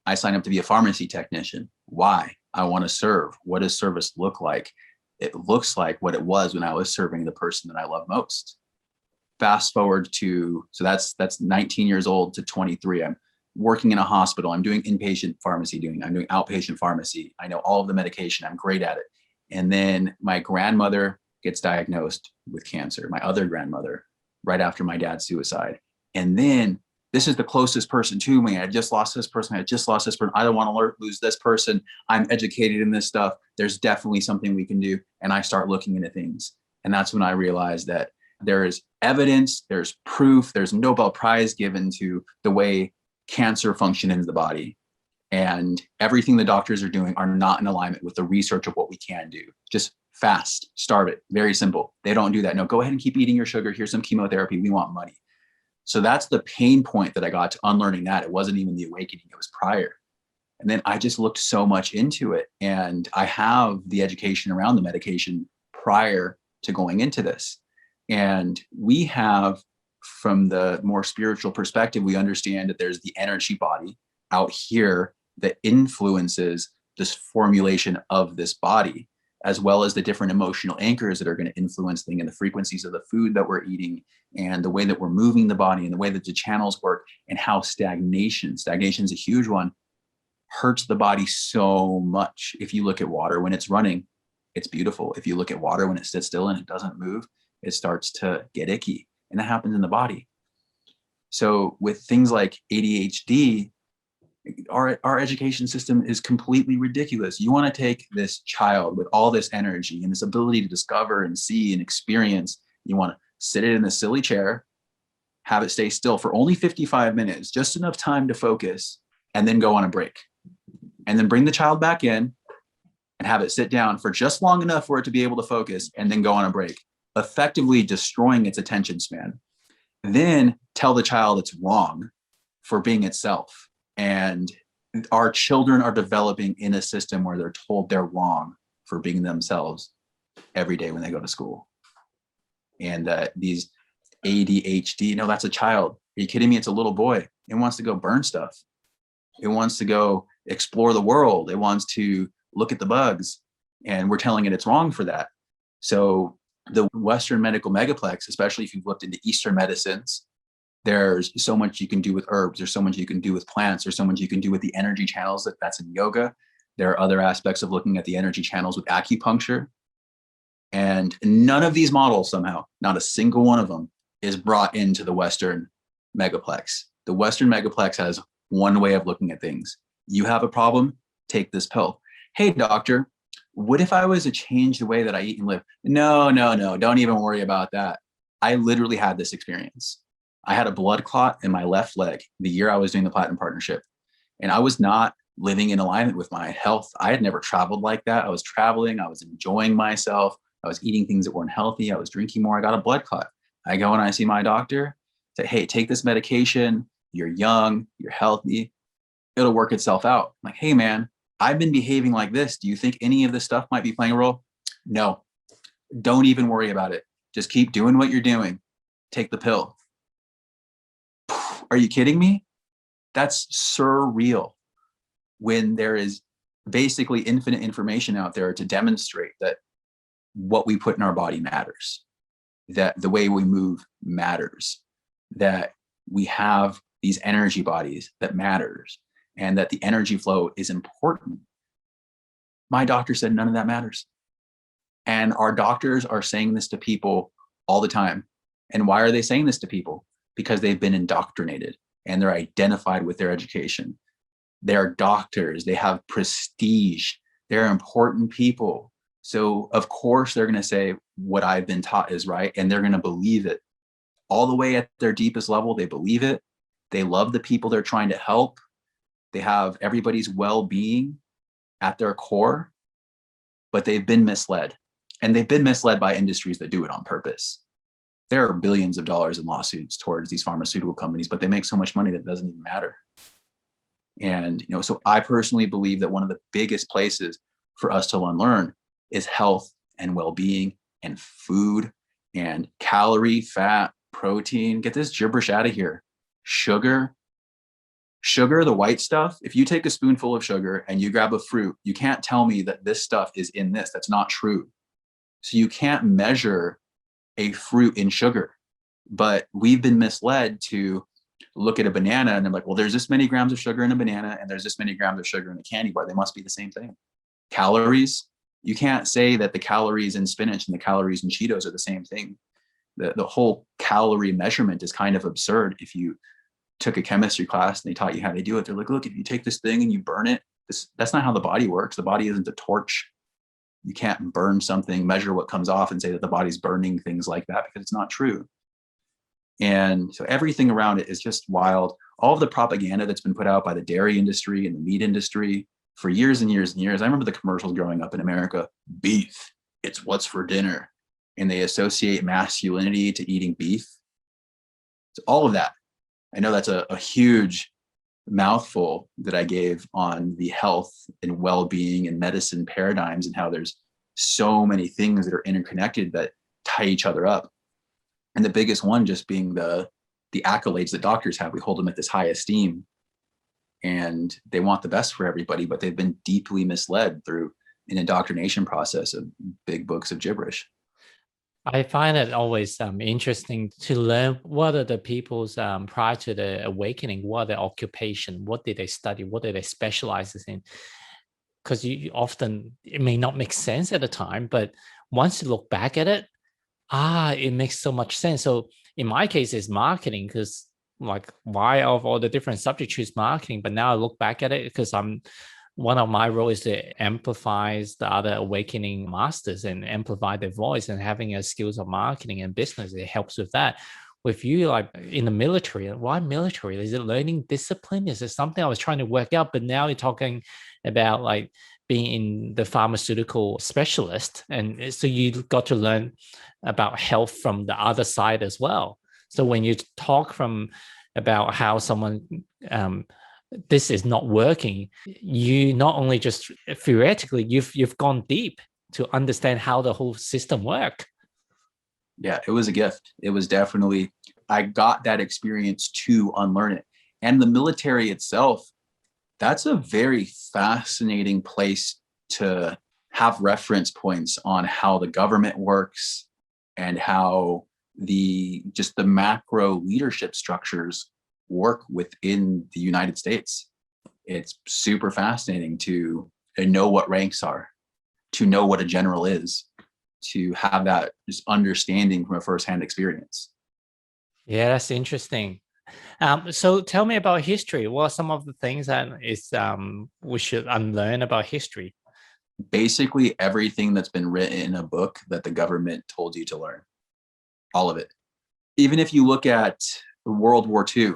I signed up to be a pharmacy technician. Why? I want to serve. What does service look like? It looks like what it was when I was serving the person that I love most. Fast forward to, so that's 19 years old to 23. I'm working in a hospital. I'm doing inpatient pharmacy, I'm doing outpatient pharmacy. I know all of the medication. I'm great at it. And then my grandmother gets diagnosed with cancer, my other grandmother, right after my dad's suicide. And then this is the closest person to me. I just lost this person. I don't want to lose this person. I'm educated in this stuff. There's definitely something we can do. And I start looking into things. And that's when I realized that there is evidence, there's proof, there's a Nobel Prize given to the way cancer function in the body. And everything the doctors are doing are not in alignment with the research of what we can do. Just fast, starve it. Very simple. They don't do that. No, go ahead and keep eating your sugar. Here's some chemotherapy. We want money. So that's the pain point that I got to unlearning that. It wasn't even the awakening. It was prior. And then I just looked so much into it. And I have the education around the medication prior to going into this. And we have, from the more spiritual perspective, we understand that there's the energy body out here that influences this formulation of this body, as well as the different emotional anchors that are going to influence things and the frequencies of the food that we're eating and the way that we're moving the body and the way that the channels work, and how stagnation is a huge one, hurts the body so much. If you look at water when it's running, it's beautiful. If you look at water when it sits still and it doesn't move, it starts to get icky, and that happens in the body. So with things like ADHD, our education system is completely ridiculous. You want to take this child with all this energy and this ability to discover and see and experience, you want to sit it in a silly chair, have it stay still for only 55 minutes, just enough time to focus, and then go on a break. And then bring the child back in and have it sit down for just long enough for it to be able to focus, and then go on a break, effectively destroying its attention span. Then tell the child it's wrong for being itself. And our children are developing in a system where they're told they're wrong for being themselves every day when they go to school. And these ADHD, no, that's a child. Are you kidding me? It's a little boy. It wants to go burn stuff. It wants to go explore the world. It wants to look at the bugs. And we're telling it it's wrong for that. So the Western medical megaplex, especially if you've looked into Eastern medicines, there's so much you can do with herbs. There's so much you can do with plants. There's so much you can do with the energy channels that's in yoga. There are other aspects of looking at the energy channels with acupuncture. And none of these models somehow, not a single one of them, is brought into the Western megaplex. The Western megaplex has one way of looking at things. You have a problem, take this pill. Hey, doctor, what if I was to change the way that I eat and live? No, don't even worry about that. I literally had this experience. I had a blood clot in my left leg the year I was doing the Platinum Partnership. And I was not living in alignment with my health. I had never traveled like that. I was traveling. I was enjoying myself. I was eating things that weren't healthy. I was drinking more. I got a blood clot. I go and I see my doctor, say, hey, take this medication. You're young. You're healthy. It'll work itself out. I'm like, hey, man, I've been behaving like this. Do you think any of this stuff might be playing a role? No, don't even worry about it. Just keep doing what you're doing. Take the pill. Are you kidding me? That's surreal when there is basically infinite information out there to demonstrate that what we put in our body matters, that the way we move matters, that we have these energy bodies that matters, and that the energy flow is important. My doctor said none of that matters. And our doctors are saying this to people all the time. And why are they saying this to people? Because they've been indoctrinated and they're identified with their education. They're doctors, they have prestige, they're important people. So of course they're going to say what I've been taught is right, and they're going to believe it all the way at their deepest level, they believe it. They love the people they're trying to help. They have everybody's well-being at their core, but they've been misled. And they've been misled by industries that do it on purpose. There are billions of dollars in lawsuits towards these pharmaceutical companies, but they make so much money that it doesn't even matter. And, so I personally believe that one of the biggest places for us to unlearn is health and well-being and food and calorie, fat, protein. Get this gibberish out of here. Sugar, the white stuff. If you take a spoonful of sugar and you grab a fruit, you can't tell me that this stuff is in this. That's not true. So you can't measure a fruit in sugar. But we've been misled to look at a banana and they're like, well, there's this many grams of sugar in a banana and there's this many grams of sugar in a candy bar. They must be the same thing. Calories, you can't say that the calories in spinach and the calories in Cheetos are the same thing. The whole calorie measurement is kind of absurd. If you took a chemistry class and they taught you how to do it, they're like, look, if you take this thing and you burn it, that's not how the body works. The body isn't a torch. You can't burn something, measure what comes off and say that the body's burning things like that, because it's not true. And so everything around it is just wild. All of the propaganda that's been put out by the dairy industry and the meat industry for years and years and years. I remember the commercials growing up in America. Beef, it's what's for dinner. And they associate masculinity to eating beef. So all of that. I know that's a huge mouthful that I gave on the health and well-being and medicine paradigms and how there's so many things that are interconnected that tie each other up. And the biggest one just being the accolades that doctors have. We hold them at this high esteem and they want the best for everybody, but they've been deeply misled through an indoctrination process of big books of gibberish. I find it always interesting to learn what are the people's prior to the awakening, what are their occupation, what did they study, what did they specialize in? Because you often, it may not make sense at the time, but once you look back at it, it makes so much sense. So in my case, it's marketing, because like, why of all the different subjects choose marketing? But now I look back at it because one of my roles is to amplify the other awakening masters and amplify their voice, and having a skills of marketing and business, it helps with that. With you, like in the military, why military? Is it learning discipline? Is it something I was trying to work out? But now you're talking about like being in the pharmaceutical specialist. And so you got to learn about health from the other side as well. So when you talk about how someone, this is not working, you not only just theoretically, you've gone deep to understand how the whole system works. Yeah, it was a gift. It was definitely, I got that experience to unlearn it. And the military itself, that's a very fascinating place to have reference points on how the government works and how the macro leadership structures work within the United States. It's super fascinating to know what ranks are, to know what a general is, to have that just understanding from a firsthand experience. Yeah, that's interesting. So tell me about history. What are some of the things that we should unlearn about history? Basically everything that's been written in a book that the government told you to learn. All of it. Even if you look at World War II,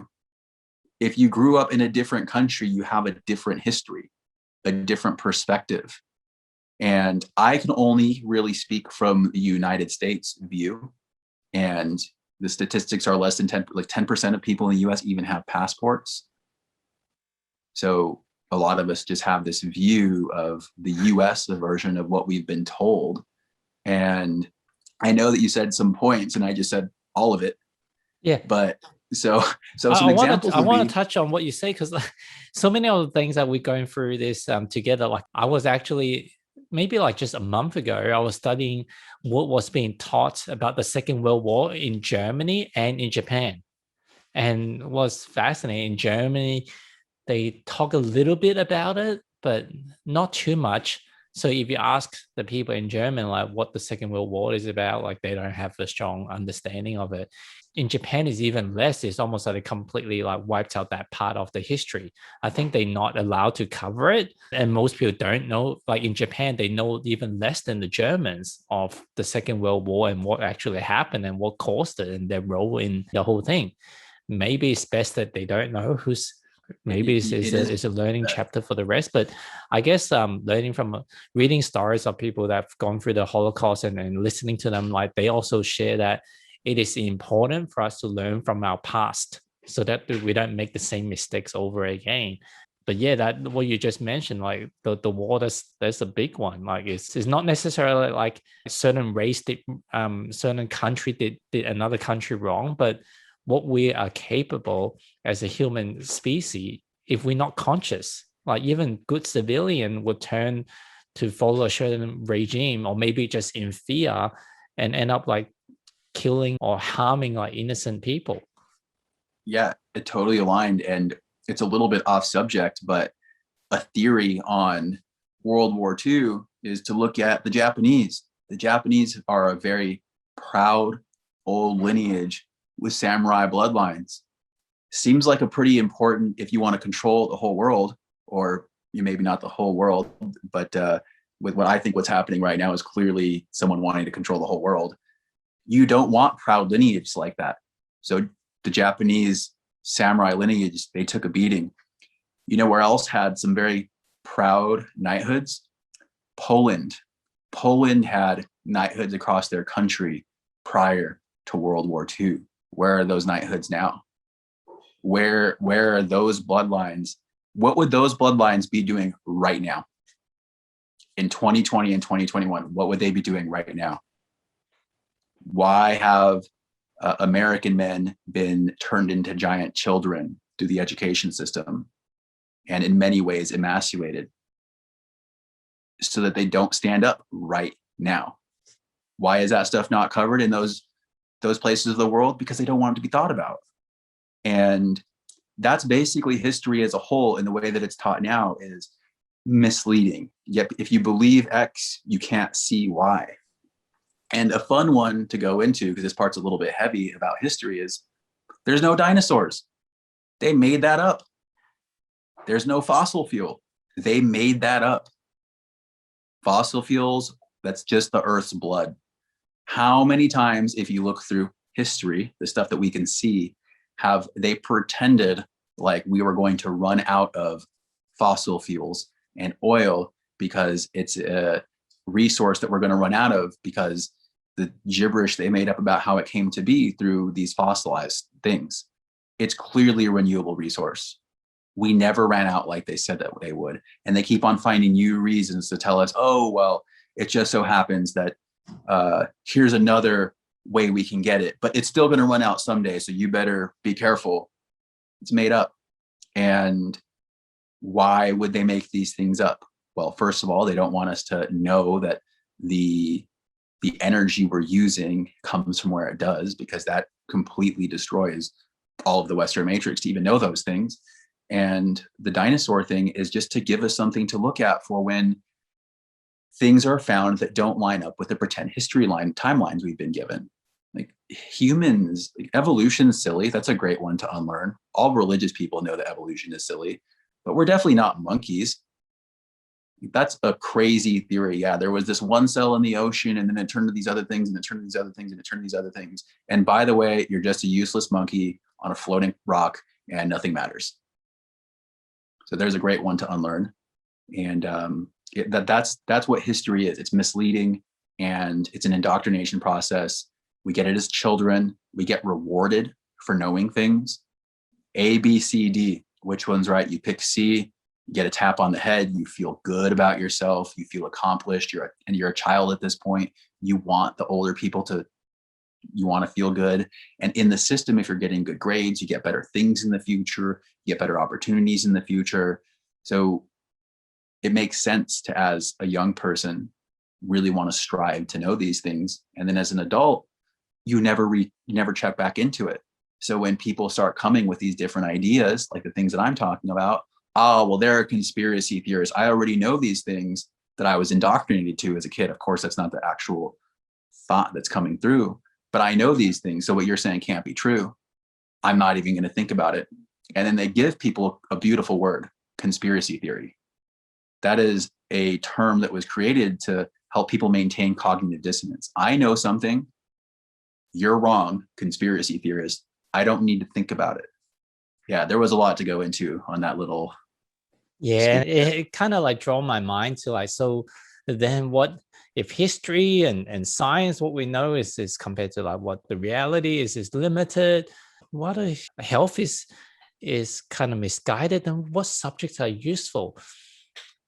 if you grew up in a different country, you have a different history, a different perspective. And I can only really speak from the United States view. And the statistics are less than 10% of people in the US even have passports. So a lot of us just have this view of the US version of what we've been told. And I know that you said some points and I just said all of it. Yeah. But so some examples. I want to touch on what you say, because so many of the things that we're going through this together. Like I was actually maybe like just a month ago, I was studying what was being taught about the Second World War in Germany and in Japan, and it was fascinating. In Germany, they talk a little bit about it, but not too much. So if you ask the people in Germany, like what the Second World War is about, like they don't have a strong understanding of it. In Japan is even less. It's almost like they completely like wiped out that part of the history. I think they're not allowed to cover it. And most people don't know, like in Japan, they know even less than the Germans of the Second World War and what actually happened and what caused it and their role in the whole thing. Maybe it's best that they don't know who's maybe it's a learning chapter for the rest. But I guess learning from reading stories of people that have gone through the Holocaust and listening to them, like they also share that it is important for us to learn from our past so that we don't make the same mistakes over again. But yeah, that what you just mentioned, like the war, that's a big one. Like it's not necessarily like a certain race did certain country did another country wrong, but what we are capable as a human species, if we're not conscious, like even good civilian would turn to follow a certain regime or maybe just in fear and end up like killing or harming like innocent people. Yeah, it totally aligned. And it's a little bit off subject, but a theory on World War II is to look at the Japanese. The Japanese are a very proud old lineage with samurai bloodlines. Seems like a pretty important, if you want to control the whole world, or maybe not the whole world, but with what I think what's happening right now is clearly someone wanting to control the whole world. You don't want proud lineage like that. So the Japanese samurai lineage, they took a beating. You know where else had some very proud knighthoods? Poland. Poland had knighthoods across their country prior to World War II. Where are those knighthoods now? Where are those bloodlines? What would those bloodlines be doing right now? In 2020 and 2021, what would they be doing right now? Why have American men been turned into giant children through the education system and in many ways emasculated so that they don't stand up right now? Why is that stuff not covered in those places of the world? Because they don't want it to be thought about. And that's basically history as a whole, in the way that it's taught now is misleading. Yet if you believe X, you can't see Y. And a fun one to go into, because this part's a little bit heavy about history, is there's no dinosaurs. They made that up. There's no fossil fuel. They made that up. Fossil fuels, that's just the Earth's blood. How many times, if you look through history, the stuff that we can see, have they pretended like we were going to run out of fossil fuels and oil because it's a resource that we're going to run out of, because the gibberish they made up about how it came to be through these fossilized things. It's clearly a renewable resource. We never ran out like they said that they would. And they keep on finding new reasons to tell us, oh, well, it just so happens that here's another way we can get it, but it's still going to run out someday. So you better be careful. It's made up. And why would they make these things up? Well, first of all, they don't want us to know that the energy we're using comes from where it does, because that completely destroys all of the Western matrix to even know those things. And the dinosaur thing is just to give us something to look at for when things are found that don't line up with the pretend history timelines we've been given. Like humans, like evolution is silly. That's a great one to unlearn. All religious people know that evolution is silly, but we're definitely not monkeys. That's a crazy theory. Yeah, there was this one cell in the ocean, and then it turned to these other things, and it turned to these other things, and it turned to these other things. And by the way, you're just a useless monkey on a floating rock, and nothing matters. So there's a great one to unlearn. And that's what history is. It's misleading, and it's an indoctrination process. We get it as children. We get rewarded for knowing things. A, B, C, D. Which one's right? You pick C. You get a tap on the head. You feel good about yourself. You feel accomplished. You're a child at this point. You want the older people you want to feel good. And in the system, if you're getting good grades, you get better things in the future. You get better opportunities in the future. So it makes sense to, as a young person, really want to strive to know these things. And then as an adult, you never check back into it. So when people start coming with these different ideas, like the things that I'm talking about, oh, well, they're a conspiracy theorist. I already know these things. that I was indoctrinated to as a kid. Of course, that's not the actual thought that's coming through, but I know these things. So what you're saying can't be true. I'm not even going to think about it. And then they give people a beautiful word, conspiracy theory. That is a term that was created to help people maintain cognitive dissonance. I know something, you're wrong, conspiracy theorist. I don't need to think about it. Yeah, there was a lot to go into on that little. Yeah, it kind of like draw my mind to like, so then what if history and science, what we know is compared to like what the reality is limited. What if health is kind of misguided, and what subjects are useful?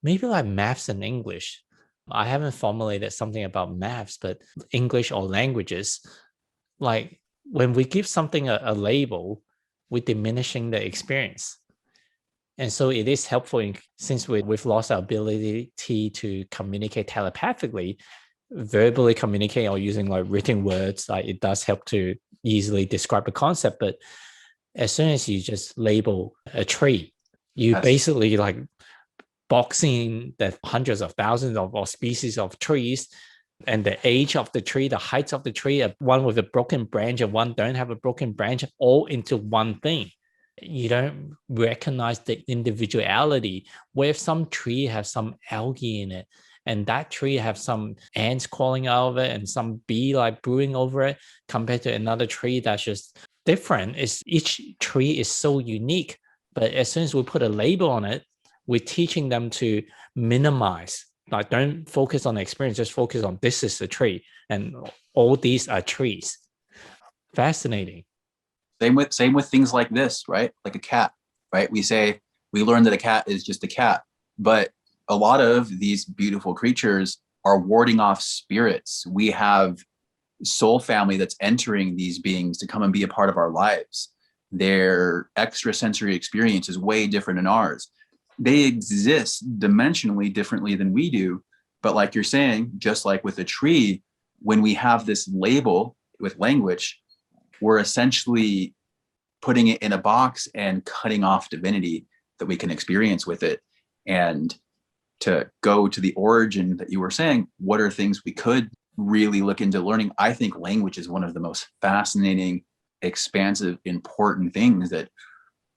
Maybe like maths and English. I haven't formulated something about maths, but English or languages, like when we give something a label, we're diminishing the experience. And so it is helpful since we've lost our ability to communicate telepathically, verbally communicate or using like written words, like it does help to easily describe a concept. But as soon as you just label a tree, you basically like boxing the hundreds of thousands of or species of trees and the age of the tree, the height of the tree, one with a broken branch and one don't have a broken branch, all into one thing. You don't recognize the individuality, where some tree has some algae in it, and that tree have some ants crawling out of it and some bee like brewing over it, compared to another tree that's just different. Each tree is so unique, but as soon as we put a label on it, we're teaching them to minimize. Like, don't focus on the experience, just focus on this is a tree and all these are trees. Fascinating. Same with things like this, right? Like a cat, right? We learn that a cat is just a cat, but a lot of these beautiful creatures are warding off spirits. We have soul family that's entering these beings to come and be a part of our lives. Their extrasensory experience is way different than ours. They exist dimensionally differently than we do. But like you're saying, just like with a tree, when we have this label with language, we're essentially putting it in a box and cutting off divinity that we can experience with it. And to go to the origin that you were saying, what are things we could really look into learning? I think language is one of the most fascinating, expansive, important things that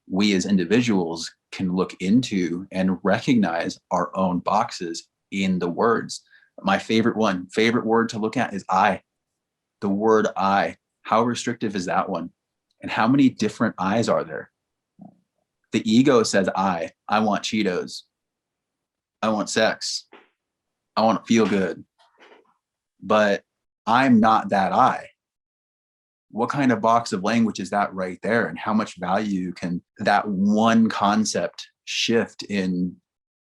we as individuals can look into and recognize our own boxes in the words. My favorite word to look at is I. The word I. How restrictive is that one? And how many different I's are there? The ego says I want Cheetos. I want sex. I want to feel good. But I'm not that I. What kind of box of language is that right there? And how much value can that one concept shift in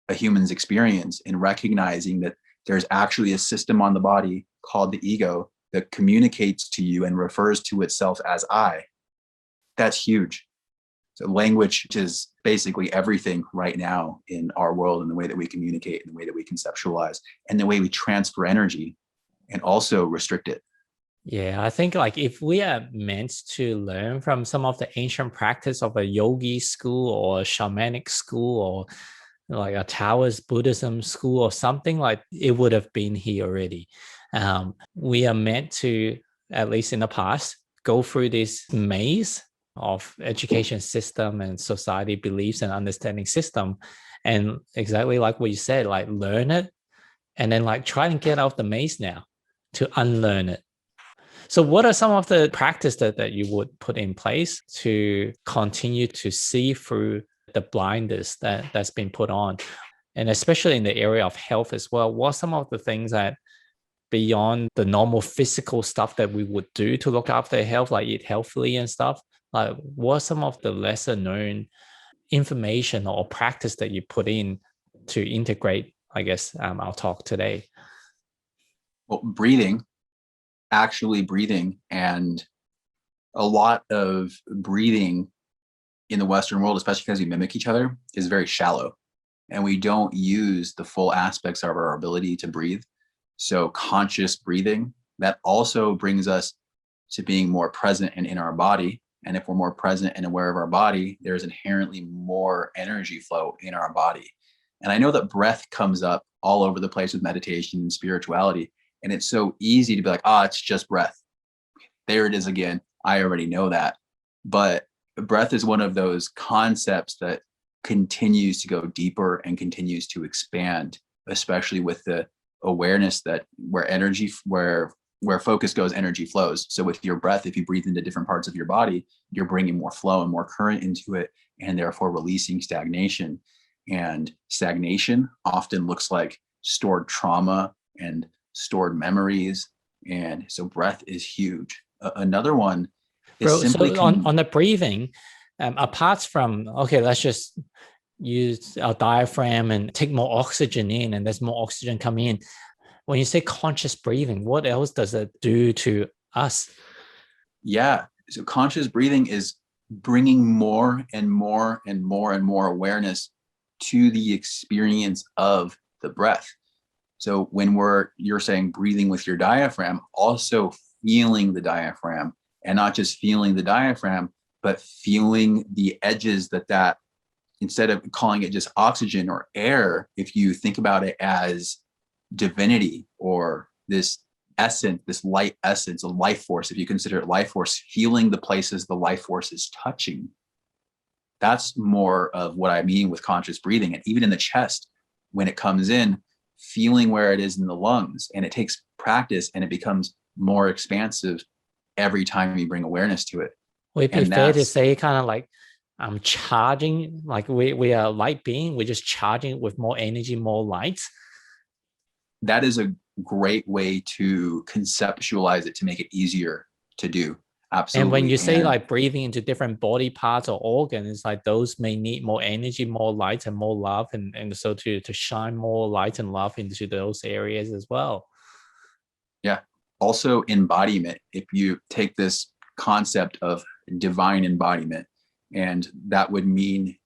a human's experience in recognizing that there's actually a system on the body called the ego that communicates to you and refers to itself as I? That's huge. So language is basically everything right now in our world, in the way that we communicate, in the way that we conceptualize, and the way we transfer energy and also restrict it. Yeah, I think like if we are meant to learn from some of the ancient practice of a yogi school or a shamanic school or like a Taoist Buddhism school or something, like it would have been here already. We are meant to, at least in the past, go through this maze of education system and society beliefs and understanding system. And exactly like what you said, like learn it and then like try and get out of the maze now to unlearn it. So what are some of the practice that you would put in place to continue to see through the blindness that's been put on? And especially in the area of health as well, what are some of the things that beyond the normal physical stuff that we would do to look after health, like eat healthily and stuff, like what are some of the lesser known information or practice that you put in to integrate, I guess, our talk today? Well, actually breathing, and a lot of breathing in the Western world, especially because we mimic each other, is very shallow, and we don't use the full aspects of our ability to breathe. So conscious breathing, that also brings us to being more present and in our body. And if we're more present and aware of our body, there's inherently more energy flow in our body. And I know that breath comes up all over the place with meditation and spirituality. And it's so easy to be like, it's just breath. There it is again. I already know that. But breath is one of those concepts that continues to go deeper and continues to expand, especially with the awareness that where focus goes, energy flows. So with your breath, if you breathe into different parts of your body, you're bringing more flow and more current into it, and therefore releasing stagnation. And stagnation often looks like stored trauma and stored memories. And so breath is huge. Another one is simply on the breathing, apart from, okay, let's just use our diaphragm and take more oxygen in, and there's more oxygen coming in. When you say conscious breathing, what else does it do to us? Yeah. So conscious breathing is bringing more and more and more and more awareness to the experience of the breath. So when you're saying breathing with your diaphragm, also feeling the diaphragm, and not just feeling the diaphragm, but feeling the edges that instead of calling it just oxygen or air, if you think about it as divinity or this essence, this light essence, a life force, if you consider it life force, feeling the places the life force is touching. That's more of what I mean with conscious breathing. And even in the chest, when it comes in, feeling where it is in the lungs, and it takes practice and it becomes more expansive every time you bring awareness to it. Would it be fair to say kind of like I'm charging, like we are a light being, we're just charging with more energy, more light? That is a great way to conceptualize it, to make it easier to do. Absolutely. And when you say like breathing into different body parts or organs, it's like those may need more energy, more light, and more love, and so to shine more light and love into those areas as well. Yeah. Also embodiment. If you take this concept of divine embodiment, and that would mean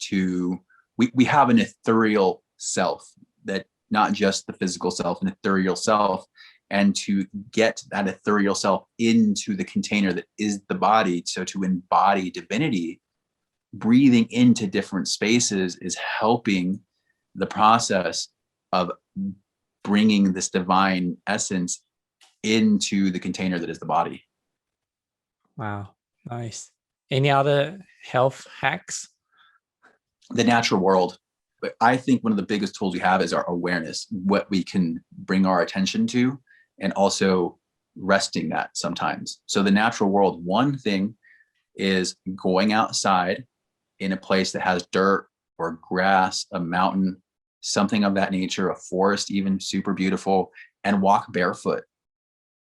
we have an ethereal self, that not just the physical self, an ethereal self. And to get that ethereal self into the container that is the body, so to embody divinity, breathing into different spaces is helping the process of bringing this divine essence into the container that is the body. Wow, nice. Any other health hacks? The natural world. But I think one of the biggest tools we have is our awareness, what we can bring our attention to, and also resting that sometimes. So the natural world, one thing is going outside in a place that has dirt or grass, a mountain, something of that nature, a forest, even super beautiful, and walk barefoot.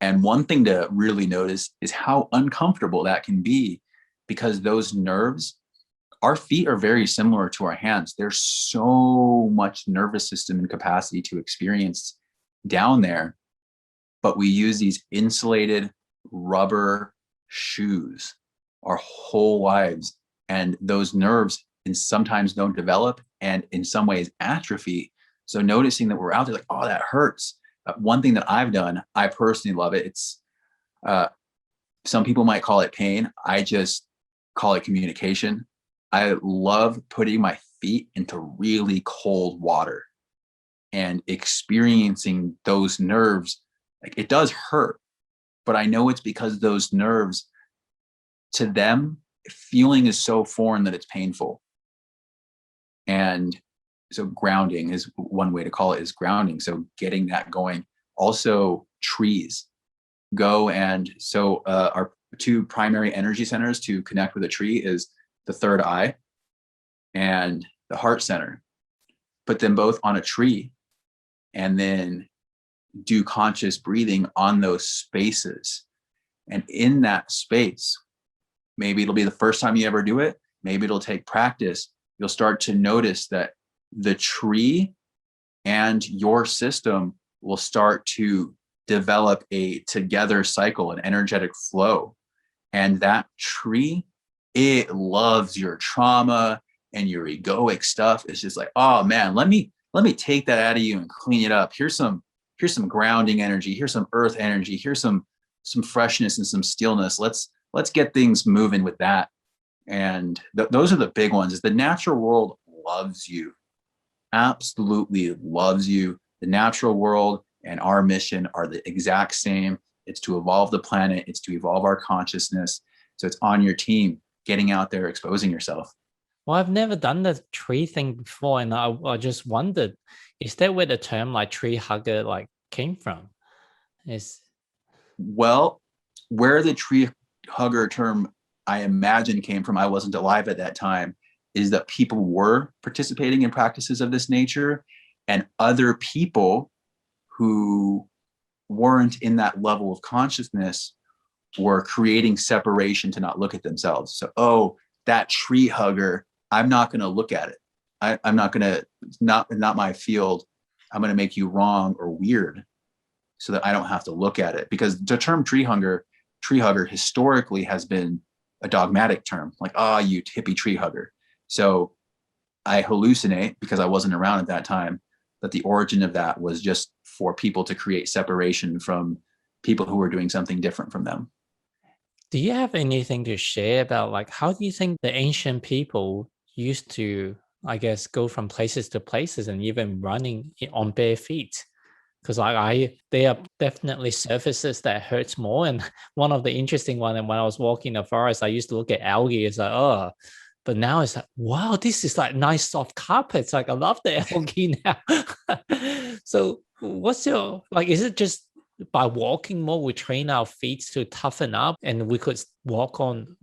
And one thing to really notice is how uncomfortable that can be, because those nerves, our feet are very similar to our hands. There's so much nervous system and capacity to experience down there. But we use these insulated rubber shoes our whole lives. And those nerves sometimes don't develop, and in some ways atrophy. So noticing that we're out there like, oh, that hurts. One thing that I've done, I personally love it. It's some people might call it pain. I just call it communication. I love putting my feet into really cold water and experiencing those nerves. Like, it does hurt, but I know it's because those nerves, to them, feeling is so foreign that it's painful. And so grounding is one way to call it, is grounding. So getting that going. Also trees. Our two primary energy centers to connect with a tree is the third eye and the heart center. Put them both on a tree and then do conscious breathing on those spaces. And in that space, maybe it'll be the first time you ever do it. Maybe it'll take practice. You'll start to notice that the tree and your system will start to develop a together cycle, an energetic flow. And that tree, it loves your trauma and your egoic stuff. It's just like, oh man, let me take that out of you and clean it up. Here's some grounding energy. Here's some earth energy. Here's some freshness and some stillness. Let's get things moving with that. And those are the big ones. Is the natural world loves you. absolutely loves you. The natural world and our mission are the exact same. It's to evolve the planet. It's to evolve our consciousness. So it's on your team, getting out there, exposing yourself. Well, I've never done the tree thing before, and I just wondered, is that where the term like tree hugger like came from? Is Well, where the tree hugger term, I imagine, came from, I wasn't alive at that time, is that people were participating in practices of this nature, and other people who weren't in that level of consciousness were creating separation to not look at themselves. So, oh, that tree hugger, I'm not going to look at it. I'm not going to, not my field. I'm going to make you wrong or weird so that I don't have to look at it. Because the term tree hugger historically has been a dogmatic term, like, oh, you hippie tree hugger. So I hallucinate, because I wasn't around at that time, that the origin of that was just for people to create separation from people who were doing something different from them. do you have anything to share about like how do you think the ancient people used to, I guess, go from places to places and even running on bare feet? Because they are definitely surfaces that hurts more. And one of the interesting one, and when I was walking in the forest, I used to look at algae. It's like, oh, but now it's like, wow, this is like nice soft carpets. Like I love the algae now. So what's your, like, is it just by walking more, we train our feet to toughen up and we could walk on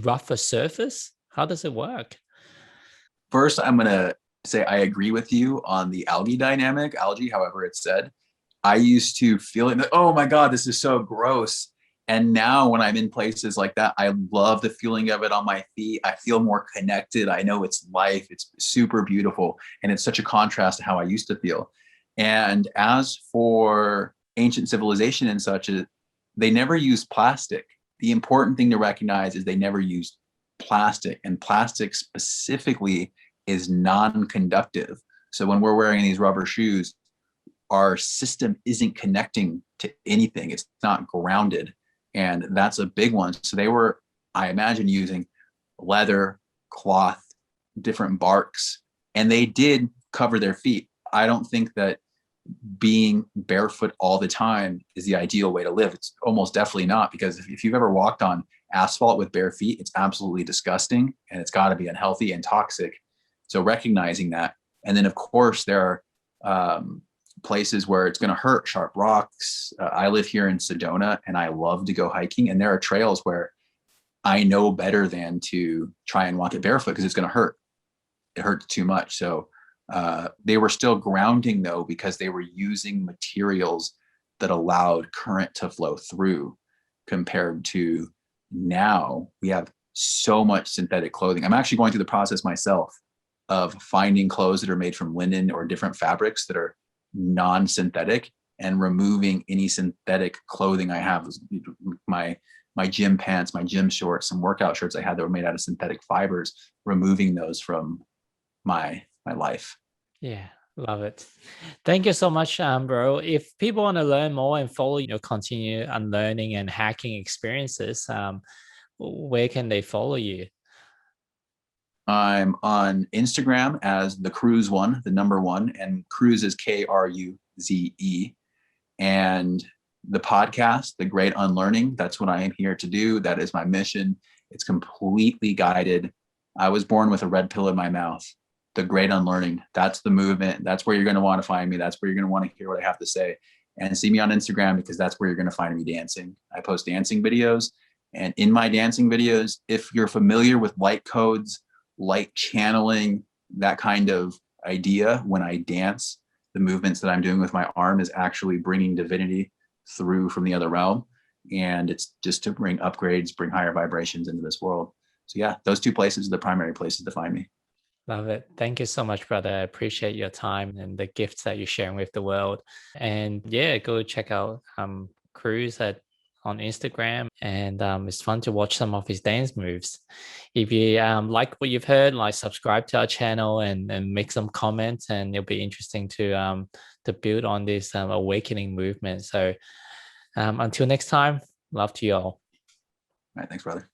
rougher surface? How does it work? First, I'm going to say I agree with you on the algae dynamic, algae, however it's said. I used to feel it, like, oh my God, this is so gross. And now when I'm in places like that, I love the feeling of it on my feet. I feel more connected. I know it's life. It's super beautiful. And it's such a contrast to how I used to feel. And as for ancient civilization and such, they never used plastic. The important thing to recognize is they never used plastic, and plastic specifically is non-conductive. So when we're wearing these rubber shoes, our system isn't connecting to anything. It's not grounded. And that's a big one. So they were, I imagine, using leather, cloth, different barks, and they did cover their feet. I don't think that being barefoot all the time is the ideal way to live. It's almost definitely not, because if you've ever walked on asphalt with bare feet, it's absolutely disgusting and it's got to be unhealthy and toxic. So recognizing that. And then, of course, there are places where it's going to hurt, sharp rocks. I live here in Sedona and I love to go hiking. And there are trails where I know better than to try and walk it barefoot because it's going to hurt. It hurts too much. So they were still grounding, though, because they were using materials that allowed current to flow through, compared to now we have so much synthetic clothing. I'm actually going through the process myself of finding clothes that are made from linen or different fabrics that are non-synthetic, and removing any synthetic clothing I have. My gym pants, my gym shorts, some workout shirts I had that were made out of synthetic fibers, removing those from my life. Yeah, love it. Thank you so much, bro. If people want to learn more and follow your continued unlearning and hacking experiences, where can they follow you? I'm on Instagram as the Kruze one, the number one, and Kruze is Kruze. And the podcast, The Great Unlearning, that's what I am here to do. That is my mission. It's completely guided. I was born with a red pill in my mouth. The Great Unlearning, that's the movement. That's where you're going to want to find me. That's where you're going to want to hear what I have to say. And see me on Instagram, because that's where you're going to find me dancing. I post dancing videos. And in my dancing videos, if you're familiar with light codes, light channeling, that kind of idea, when I dance, the movements that I'm doing with my arm is actually bringing divinity through from the other realm. And it's just to bring upgrades, bring higher vibrations into this world. So yeah, those two places are the primary places to find me. Love it. Thank you so much, brother. I appreciate your time and the gifts that you're sharing with the world. And yeah, go check out Kruze on Instagram. And it's fun to watch some of his dance moves. If you like what you've heard, like subscribe to our channel and make some comments, and it'll be interesting to build on this awakening movement. So until next time, love to you all. All right, thanks, brother.